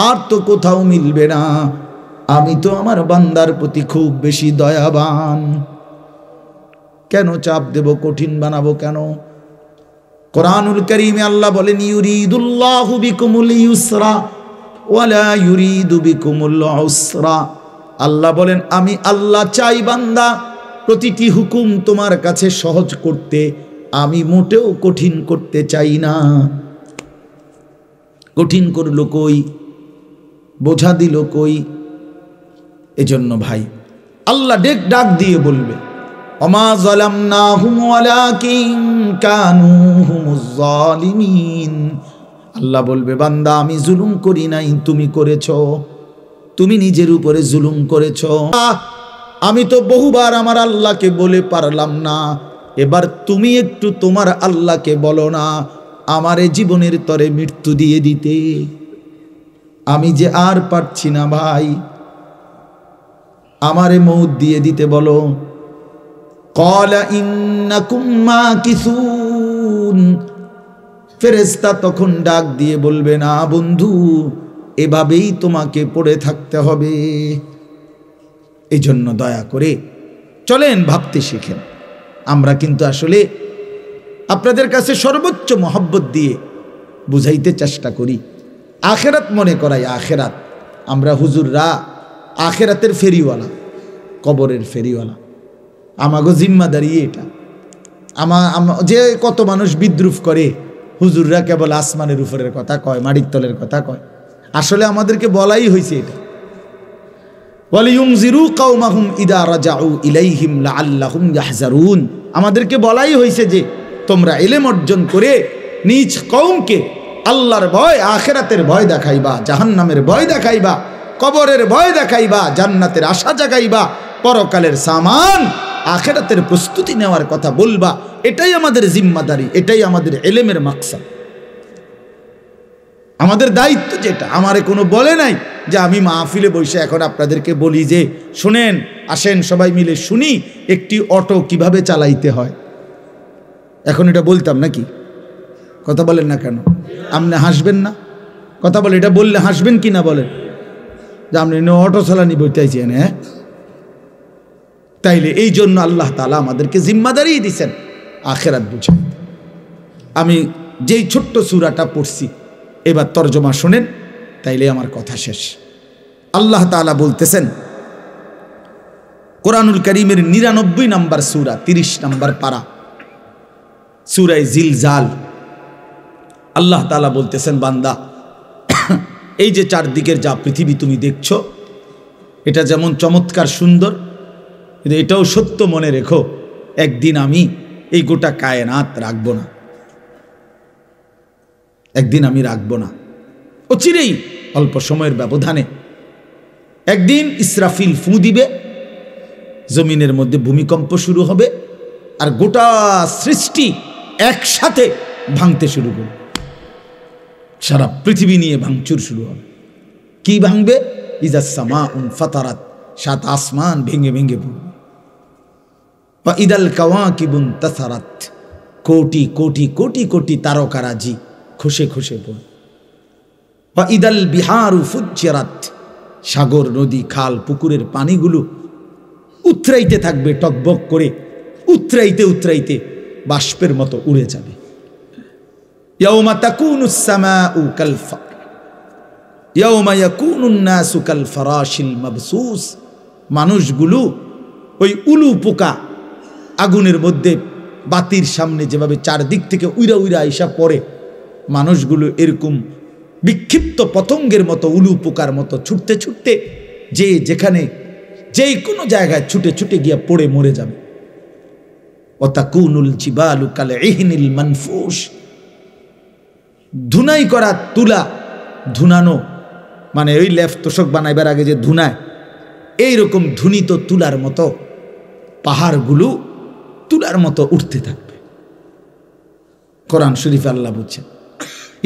আর তো কোথাও মিলবে না। আমি তো আমার বান্দার প্রতি খুব বেশি দয়াবান। কেন চাপ দেব, কঠিন বানাবো কেন? কোরআনুল কারীমে আল্লাহ বলেন, ইউরিদুল্লাহু বিকুমুল ইউসরা ওয়ালা ইউরিদু বিকুমুল উসরা। আল্লাহ বলেন, আমি আল্লাহ চাই বান্দা প্রতিটি হুকুম তোমার কাছে সহজ করতে, আমি মোটেও কঠিন করতে চাই না। কঠিন করলো কই, বোঝা দিল কই? এজন্য ভাই আল্লাহ ডাক দিয়ে বলবে, ওমা যালামনাহুম ওয়ালাকিন কানু হুমুজ জালিমিন। আল্লাহ বলবে, বান্দা আমি জুলুম করি নাই, তুমি করেছো, তুমি নিজের উপরে জুলুম করেছো। আমি তো বহুবার আমার আল্লাহকে বলে পারলাম না, এবার তুমি একটু তোমার আল্লাহকে বলো না আমারে জীবনের তরে মৃত্যু দিয়ে দিতে। আমি যে আর পারছি না ভাই, আমারে মউত দিয়ে দিতে বলো। ক্বালা ইন্নাকুম মাকিসুন। ফেরেশতা তখন ডাক দিয়ে বলবে, না বন্ধু, এভাবেই তোমাকে পড়ে থাকতে হবে। এই জন্য দয়া করে চলেন ভাবতে শিখেন। আমরা কিন্তু আসলে আপনাদের কাছে সর্বোচ্চ মহব্বত দিয়ে বুঝাইতে চেষ্টা করি, আখেরাত মনে করাই। আখেরাত আমরা হুজুররা আখেরাতের ফেরিওয়ালা, কবরের ফেরিওয়ালা। আমাগো জিম্মাদারি এটা। যে কত মানুষ বিদ্রুপ করে হুজুররা কেবল আসমানের উপরের কথা কয়, মাটির তলের কথা কয়। আসলে আমাদেরকে বলাই হয়েছে এটা, ওয়ালিয়ুনজিরু কওমাহুম ইদা রাজাউ ইলাইহিম লাআল্লাহুম ইয়াহজারুন। আমাদেরকে বলাই হয়েছে যে তোমরা ইলম অর্জন করে নিজ কওমকে আল্লাহর ভয়, আখিরাতের ভয় দেখাইবা, জাহান্নামের ভয় দেখাইবা, কবরের ভয় দেখাইবা, জান্নাতের আশা জাগাইবা, পরকালের সামান আখিরাতের প্রস্তুতি নেওয়ার কথা বলবা। এটাই আমাদের জিম্মাদারি, এটাই আমাদের ইলমের মাকসাদ, আমাদের দায়িত্ব। যেটা আমারে কোনো বলে নাই যে আমি মাহফিলে বসে এখন আপনাদেরকে বলি যে শুনেন, আসেন সবাই মিলে শুনি একটি অটো কিভাবে চালাইতে হয়। এখন এটা বলতাম নাকি? কথা বলেন না কেন? আপনি হাসবেন না? কথা বলে, এটা বললে হাসবেন কি না বলেন? যে আপনি অটো চালানি বইতেছেন। হ্যাঁ, তাইলে এই জন্য আল্লাহ তাআলা আমাদেরকে জিম্মাদারি দিয়েছেন আখিরাত বুঝাই। আমি যেই ছোট্ট সূরাটা পড়ছি এবার তরজমা শুনেন, তাইলে আমার কথা শেষ। আল্লাহ তাআলা বলতেছেন, কোরআনুল কারীমের 99 নম্বর সূরা, 30 নম্বর পারা, সূরা জিলজাল। আল্লাহ তাআলা বলতেছেন, বান্দা এই যে চারদিকের যা পৃথিবী তুমি দেখছো, এটা যেমন চমৎকার সুন্দর, কিন্তু এটাও সত্য মনে রেখো, একদিন আমি এই গোটা কায়নাত রাখবো না, একদিন আমি রাখবো না। অচিরেই অল্প সময়ের ব্যবধানে একদিন ইসরাফিল ফু দিবে, জমিনের মধ্যে ভূমিকম্প শুরু হবে, আর গোটা সৃষ্টি একসাথে ভাঙতে শুরু করবে। সারা পৃথিবী নিয়ে ভাঙচুর শুরু হবে। কি ভাঙবে? ইজাস সামাউন ফাতারাত, সাত আসমান ভেঙে ভেঙে পড়বে। বা ইদাল কাওয়াকিবুন তাসারাত, কোটি কোটি কোটি কোটি তারকারাজি খসে খসে পড়ে। বা ইদাল বিহারু ফুজ্জিরাত, সাগর নদী খাল পুকুরের পানিগুলো উতরাইতে থাকবে, টকবক করে উতরাইতে উতরাইতে বাষ্পের মতো উড়ে যাবে। ইয়াউমা তাকুনুস সামাউ ইয়াউমা ইয়াকুনুন নাসু কাল ফারাশিল মাবসুস। মানুষগুলো ওই উলু পোকা আগুনের মধ্যে বাতির সামনে যেভাবে চারদিক থেকে উইরা উইরা আইসা পড়ে, মানুষগুলো এরকম বিক্ষিপ্ত পতঙ্গের মতো, উলু পোকার মতো ছুটতে ছুটতে যে যেখানে যেই কোনো জায়গায় ছুটে ছুটে গিয়া পড়ে মরে যাবে। ওয়াতাকুনুল জিবালু কাল ইহনিল মানফুস, ধুনাই করা তুলা, ধুনানো মানে ওই লেফ তোষক বানাইবার আগে যে ধুনায়, এইরকম ধুনিত তুলার মতো পাহাড়গুলো তুলার মতো উঠতে থাকবে। কোরআন শরীফে আল্লাহ বলছেন,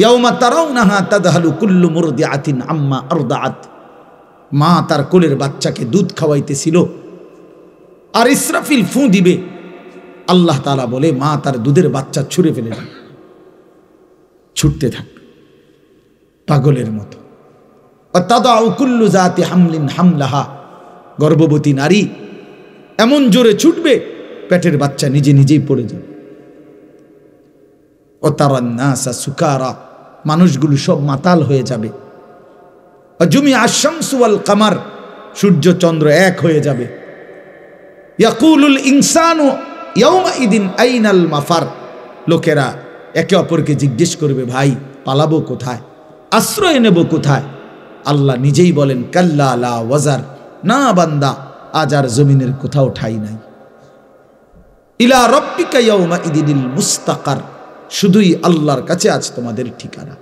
ইয়াউমা তারাউনাহা তাযহালু কুল্লু মুরদিআতিন আম্মা আরদাআত। মা তার কোলের বাচ্চাকে দুধ খাওয়াইতেছিল, আর ইসরাফিল ফু দিবে। আল্লাহ তাআলা বলে, মা তার দুধের বাচ্চা ছুঁড়ে ফেলে দেবে, ছুটতে থাকবে পাগলের মতো। ওয়াতাদাউ কুল্লু যাতি হামলিন হামলাহা, গর্ভবতী নারী এমন জোরে ছুটবে পেটের বাচ্চা নিজে নিজেই পড়ে যাবে। ওয়াতারান নাসা সুকারা, মানুষগুলো সব মাতাল হয়ে যাবে। ওয়াজুমিআ আশ-শামসু ওয়াল কামার, সূর্য চন্দ্র এক হয়ে যাবে। ইয়াকুলুল ইনসানু ইয়াউমাইদিন আইনাল মাফার, লোকেরা একে অপরকে জিজ্ঞেস করবে, ভাই পালাবো কোথায়, আশ্রয় নেব কোথায়? আল্লাহ নিজেই বলেন, কাল্লা লা ওয়াজার, না বান্দা, আজ আর জমিনের কোথাও ঠাই নাই। ইলা রাব্বিকা ইয়াউমাইদিনিল মুস্তাকার, শুধুই আল্লাহর কাছে আজ তোমাদের ঠিকানা।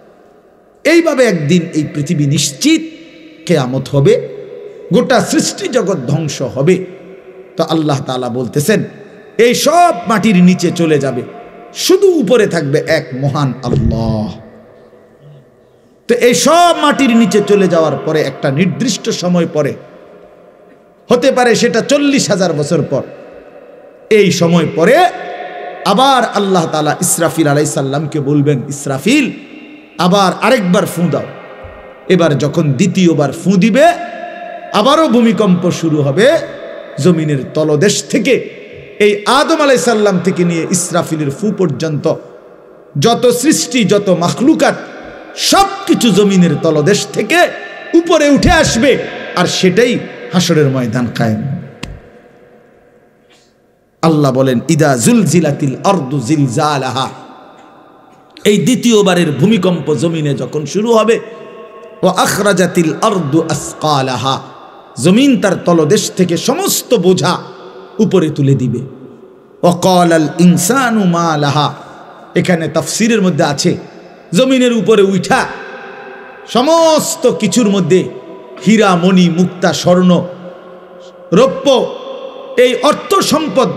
এইভাবে একদিন এই পৃথিবী নিশ্চিত কিয়ামত হবে, গোটা সৃষ্টি জগৎ ধ্বংস হবে। তো আল্লাহ তাআলা বলতেছেন, এই সব মাটির নিচে চলে যাবে, শুধু উপরে থাকবে এক মহান আল্লাহ। তো এই সব মাটির নিচে চলে যাওয়ার পরে একটা নির্দিষ্ট সময় পরে, হতে পারে সেটা 40,000 বছর পর, এই সময় পরে আবার আল্লাহ তাআলা ইসরাফিল আলাইহিস সালামকে বলবেন, ইসরাফিল আবার আরেকবার ফু দাও। এবার যখন দ্বিতীয়বার ফু দিবে, আবারও ভূমিকম্প শুরু হবে। জমিনের তলদেশ থেকে, এই আদম আলাইহিস সালাম থেকে নিয়ে ইসরাফিলের ফু পর্যন্ত যত সৃষ্টি, যত মাখলুকাত, সবকিছু জমিনের তলদেশ থেকে উপরে উঠে আসবে, আর সেটাই হাসরের ময়দান কায়েম। আল্লাহ বলেন, ইদা জুলজিলাতিল আরদু জিলজালাহা, এই দ্বিতীয়বারের ভূমিকম্প জমিনে যখন শুরু হবে, ওয়া আখরাজাতিল আরদু আসকালাহা, জমিন তার তলদেশ থেকে সমস্ত বোঝা উপরে তুলে দিবে। ওয়া ক্বালাল ইনসানু মা লাহা, এখানে তাফসীরের মধ্যে আছে, জমিনের উপরে উঠা সমস্ত কিছুর মধ্যে হীরা মণি মুক্তা স্বর্ণ রৌপ্য, এই অর্থ সম্পদ।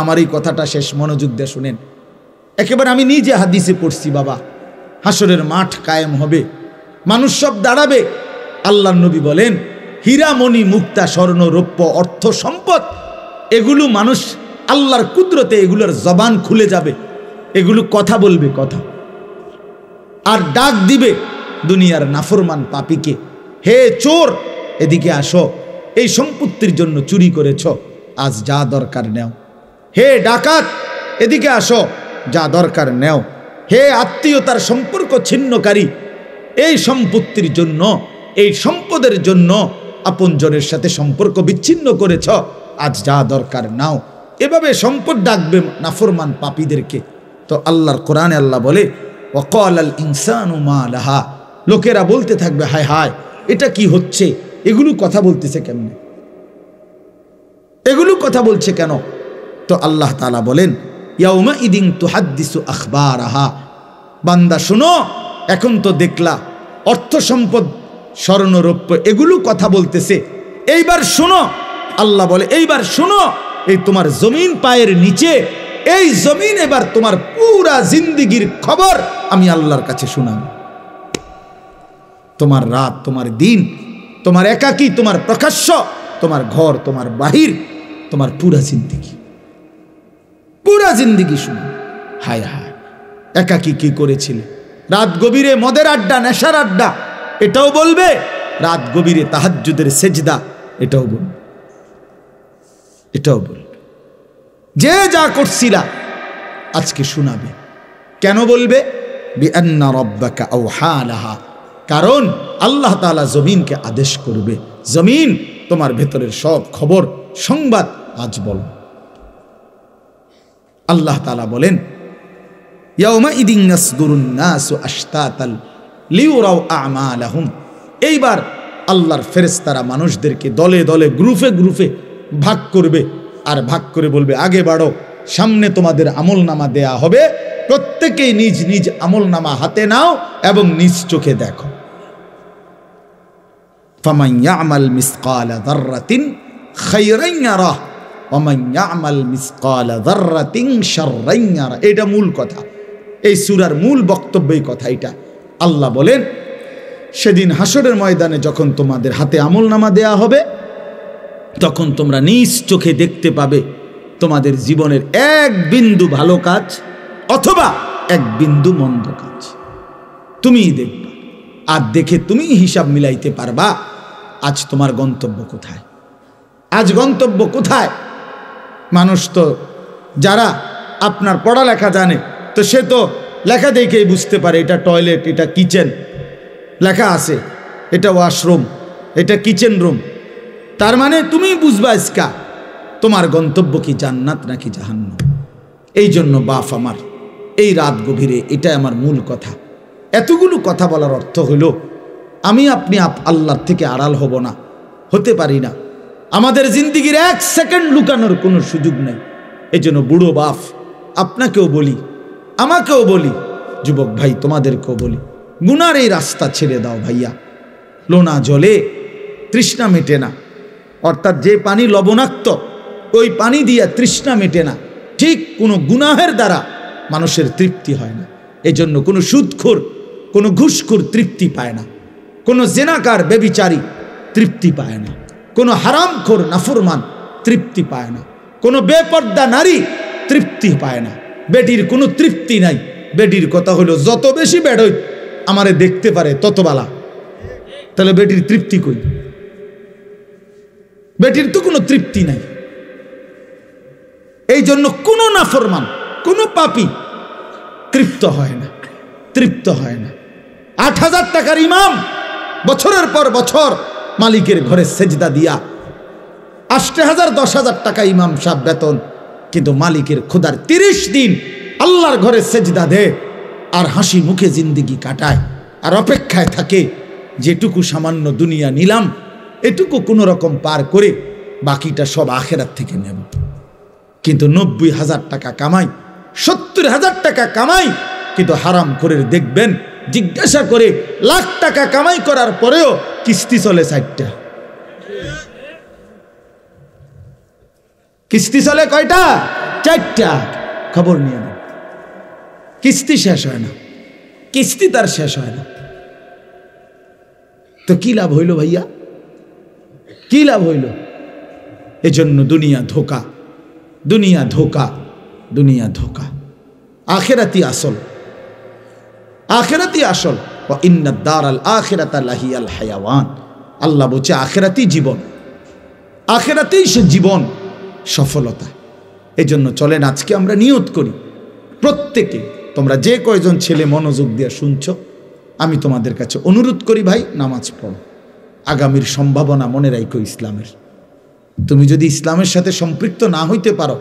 আমার এই কথাটা শেষ মনোযোগ দিয়ে শুনেন, একেবারে আমি নিজে হাদিসে পড়ছি বাবা। হাসরের মাঠ কায়েম হবে, মানুষ সব দাঁড়াবে। আল্লাহর নবী বলেন, হীরা মণি মুক্তা স্বর্ণ রৌপ্য অর্থ সম্পদ, এগুলো মানুষ আল্লাহর কুদরতে এগুলোর জবান খুলে যাবে, এগুলো কথা বলবে, কথা, আর ডাক দিবে দুনিয়ার নাফরমান পাপীকে, হে চোর এদিকে আসো, এই সম্পত্তির জন্য চুরি করেছ, আজ যা দরকার নেও। হে ডাকাত এদিকে আসো, যা দরকার নেও। হে আত্মীয়তার সম্পর্ক ছিন্নকারী, এই সম্পত্তির জন্য, এই সম্পদের জন্য আপনজনের সাথে সম্পর্ক বিচ্ছিন্ন করেছ, আজ যা দরকার নাও। এভাবে সম্পদ ডাকবে নাফরমান পাপীদেরকে। তো আল্লাহর কোরআনে আল্লাহ বলে, ওয়াকালাল ইনসানু মা লাহা, লোকেরা বলতে থাকবে, হায় হায় এটা কি হচ্ছে, এগুলো কথা বলতেছে কেমনে, এগুলো কথা বলছে কেন? তো আল্লাহ তাআলা বলেন, ইয়াউমাইদিন তুহাদ্দিসু আখবারাহা, বান্দা শুনো, এখন তো দেখলা অর্থ সম্পদ স্বর্ণ রৌপ্য এগুলো কথা বলতেছে, এইবার শুনো। আল্লাহ বলে, এইবার শুনো, এই তোমার জমিন পায়ের নিচে, এই জমিন এবার তোমার পুরা জিন্দেগির খবর আমি আল্লাহর কাছে শোনাবো। তোমার রাত, তোমার দিন, তোমার একাকী, তোমার প্রকাশ্য, তোমার ঘর, তোমার বাহির, তোমার পুরা জিন্দেগি, পুরা জিন্দেগি শুনো। হায় হায়, একাকী কি করেছিলে, রাত গভীরে মদের আড্ডা, নেশার আড্ডা, এটাও বলবে। রাত গভীরে তাহাজ্জুদের সেজদা, এটাও বলবে, এটাও বলবে। যে যা করছিলা আজকে শোনাবে। কেন বলবে? বিআন্না রাব্বাকা আওহা লাহা, কারণ আল্লাহ তাআলা জমিনকে আদেশ করবে, জমিন তোমার ভেতরের সব খবর সংবাদ আজ বলো। আল্লাহ তাআলা বলেন, ইয়াউমাইদিন ইয়াসদুরুন নাসু আশতাতাল লিউরাউ আমালাহুম, এইবার আল্লাহর ফেরেশতারা মানুষদেরকে দলে দলে, গ্রুপে গ্রুপে ভাগ করবে, আর ভাগ করে বলবে, আগে বাড়ো, সামনে তোমাদের আমলনামা দেয়া হবে, প্রত্যেকেই নিজ নিজ আমলনামা হাতে নাও এবং নিজ চোখে দেখো। ফামান ইয়ামাল মিসকালা যাররাতিন খায়রান ইয়ারাহ ওয়া মান ইয়ামাল মিসকালা যাররাতিন শাররান ইয়ারাহ। এটা মূল কথা, এই সূরার মূল বক্তব্য এই কথা। এটা আল্লাহ বলেন, সেদিন হাসরের ময়দানে যখন তোমাদের হাতে আমলনামা দেয়া হবে, তখন তোমরা নিজ চোখে দেখতে পাবে তোমাদের জীবনের এক বিন্দু ভালো কাজ অথবা এক বিন্দু মন্দ কাজ, তুমিই দেখবা। আর দেখে তুমি হিসাব মিলাইতে পারবা আজ তোমার গন্তব্য কোথায়। আজ গন্তব্য কোথায়? মানুষ তো যারা আপনার পড়ালেখা জানে তো সে তো লেখা দেখেই বুঝতে পারে এটা টয়লেট, এটা কিচেন, লেখা আছে এটা ওয়াশরুম, এটা কিচেন রুম। তার মানে তুমি বুঝবা ইসকা তোমার গন্তব্য কি জান্নাত নাকি জাহান্নাম। এই জন্য বাপ আমার এই রাত গভীরে এটাই আমার মূল কথা। এতগুলো কথা বলার অর্থ হলো আমি আপনি আল্লাহর থেকে আড়াল হব না, হতে পারি না। আমাদের জিন্দিগির 1 সেকেন্ড লুকানোর কোনো সুযোগ নেই। এই জন্য বুড়ো বাপ আপনাকেও বলি, আমাকেও বলি, যুবক ভাই তোমাদেরকেও বলি, গুনার এই রাস্তা ছেড়ে দাও ভাইয়া। লোনা জলে তৃষ্ণা মেটে না, অর্থাৎ যে পানি লবণাক্ত ওই পানি দিয়া তৃষ্ণা মেটে না। ঠিক কোনো গুনাহের দ্বারা মানুষের তৃপ্তি হয় না। এই জন্য কোনো সুদখোর, কোনো ঘুষখোর তৃপ্তি পায় না, কোনো জেনাকার বেবিচারী তৃপ্তি পায় না, কোনো হারামখোর নাফরমান তৃপ্তি পায় না, কোনো বেপর্দা নারী তৃপ্তি পায় না। বেটির কোনো তৃপ্তি নাই। বেটির কথা হলো যত বেশি বেড়ই আমারে দেখতে পারে তত বালা। তাহলে বেটির তৃপ্তি কই? বেটির তো কোনো তৃপ্তি নাই। এই জন্য কোনো নাফরমান, কোনো পাপী তৃপ্ত হয় না, তৃপ্ত হয় না। 8,000 টাকার ইমাম বছরের পর বছর মালিকের ঘরে সেজদা দিয়া 8,000 10,000 টাকা ইমাম সাহেব বেতন, কিন্তু মালিকের খোদার 30 দিন আল্লাহর ঘরে সেজদা দেয় আর হাসি মুখে জিন্দিগি কাটায় আর অপেক্ষায় থাকে যেটুকু সামান্য দুনিয়া নিলাম এটুকু কোনো রকম পার করে বাকিটা সব আখেরাত থেকে নেব। কিন্তু 90,000 টাকা কামাই, 70,000 টাকা কামাই, কিন্তু হারাম করে দেখবেন জিজ্ঞাসা করে লাখ টাকা কামাই করার পরেও কিস্তি চলে 4টা। কিস্তি চলে কয়টা? 4টা। খবর নিয়ে নেন, কিস্তি শেষ হয় না, কিস্তি তার শেষ হয় না। তো কি লাভ হইল ভাইয়া? কি লাভ হইল? এজন্য দুনিয়া ধোকা, দুনিয়া ধোকা, দুনিয়া ধোকা। আখিরাতি আসল, আখিরাতি আসল। ওয়া ইন্নাদ দারাল আখিরাতা লাহিয়াল হায়াওয়ান। আল্লাহ বলছে আখিরাতি জীবন, আখিরাতি সে জীবন, সফলতা। এজন্য চলেন আজকে আমরা নিয়ত করি প্রত্যেকে, তোমরা যে কয়জন ছেলে মনোযোগ দিয়ে শুনছো, আমি তোমাদের কাছে অনুরোধ করি ভাই নামাজ পড়ো। আগামীর সম্ভাবনা মনে রাখো ইসলামের। তুমি যদি ইসলামের সাথে সম্পৃক্ত না হইতে পারো,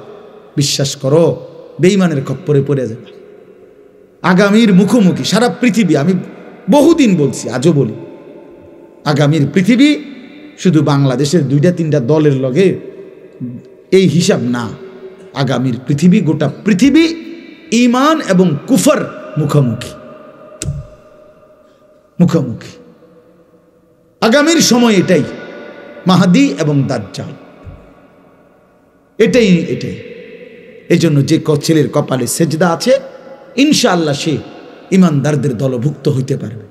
বিশ্বাস করো বেঈমানের খপ্পরে পড়ে যাবে। আগামীর মুখোমুখি সারা পৃথিবী, আমি বহুদিন বলছি আজও বলি, আগামীর পৃথিবী শুধু বাংলাদেশের 2-3টা দলের লগে এই হিসাব না। আগামীর পৃথিবী, গোটা পৃথিবী ঈমান এবং কুফর মুখোমুখি, মুখোমুখি। আগামীর সময় এটাই, মাহদী এবং দাজ্জাল, এটাই এটাই। এই জন্য যে ছেলের কপালে সেজদা আছে ইনশাআল্লাহ সে ইমানদারদের দলভুক্ত হইতে পারবে,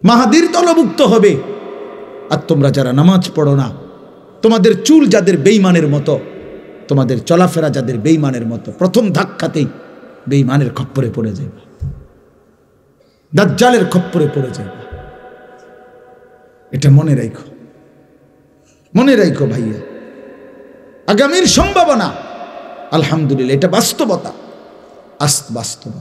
মাহাদির দলভুক্ত হবে। আর তোমরা যারা নামাজ পড়ো না, তোমাদের চুল যাদের বেঈমানের মতো, তোমাদের চলাফেরা যাদের বেঈমানের মতো, প্রথম ধাক্কাতেই বেঈমানের খপ্পরে পড়ে যাবে, দাজ্জালের খপ্পরে পড়ে যাবে। এটা মনে রাখো, মনে রাখো ভাইয়া। আগামীর সম্ভাবনা আলহামদুলিল্লাহ, এটা বাস্তবতা, বাস্তবতা।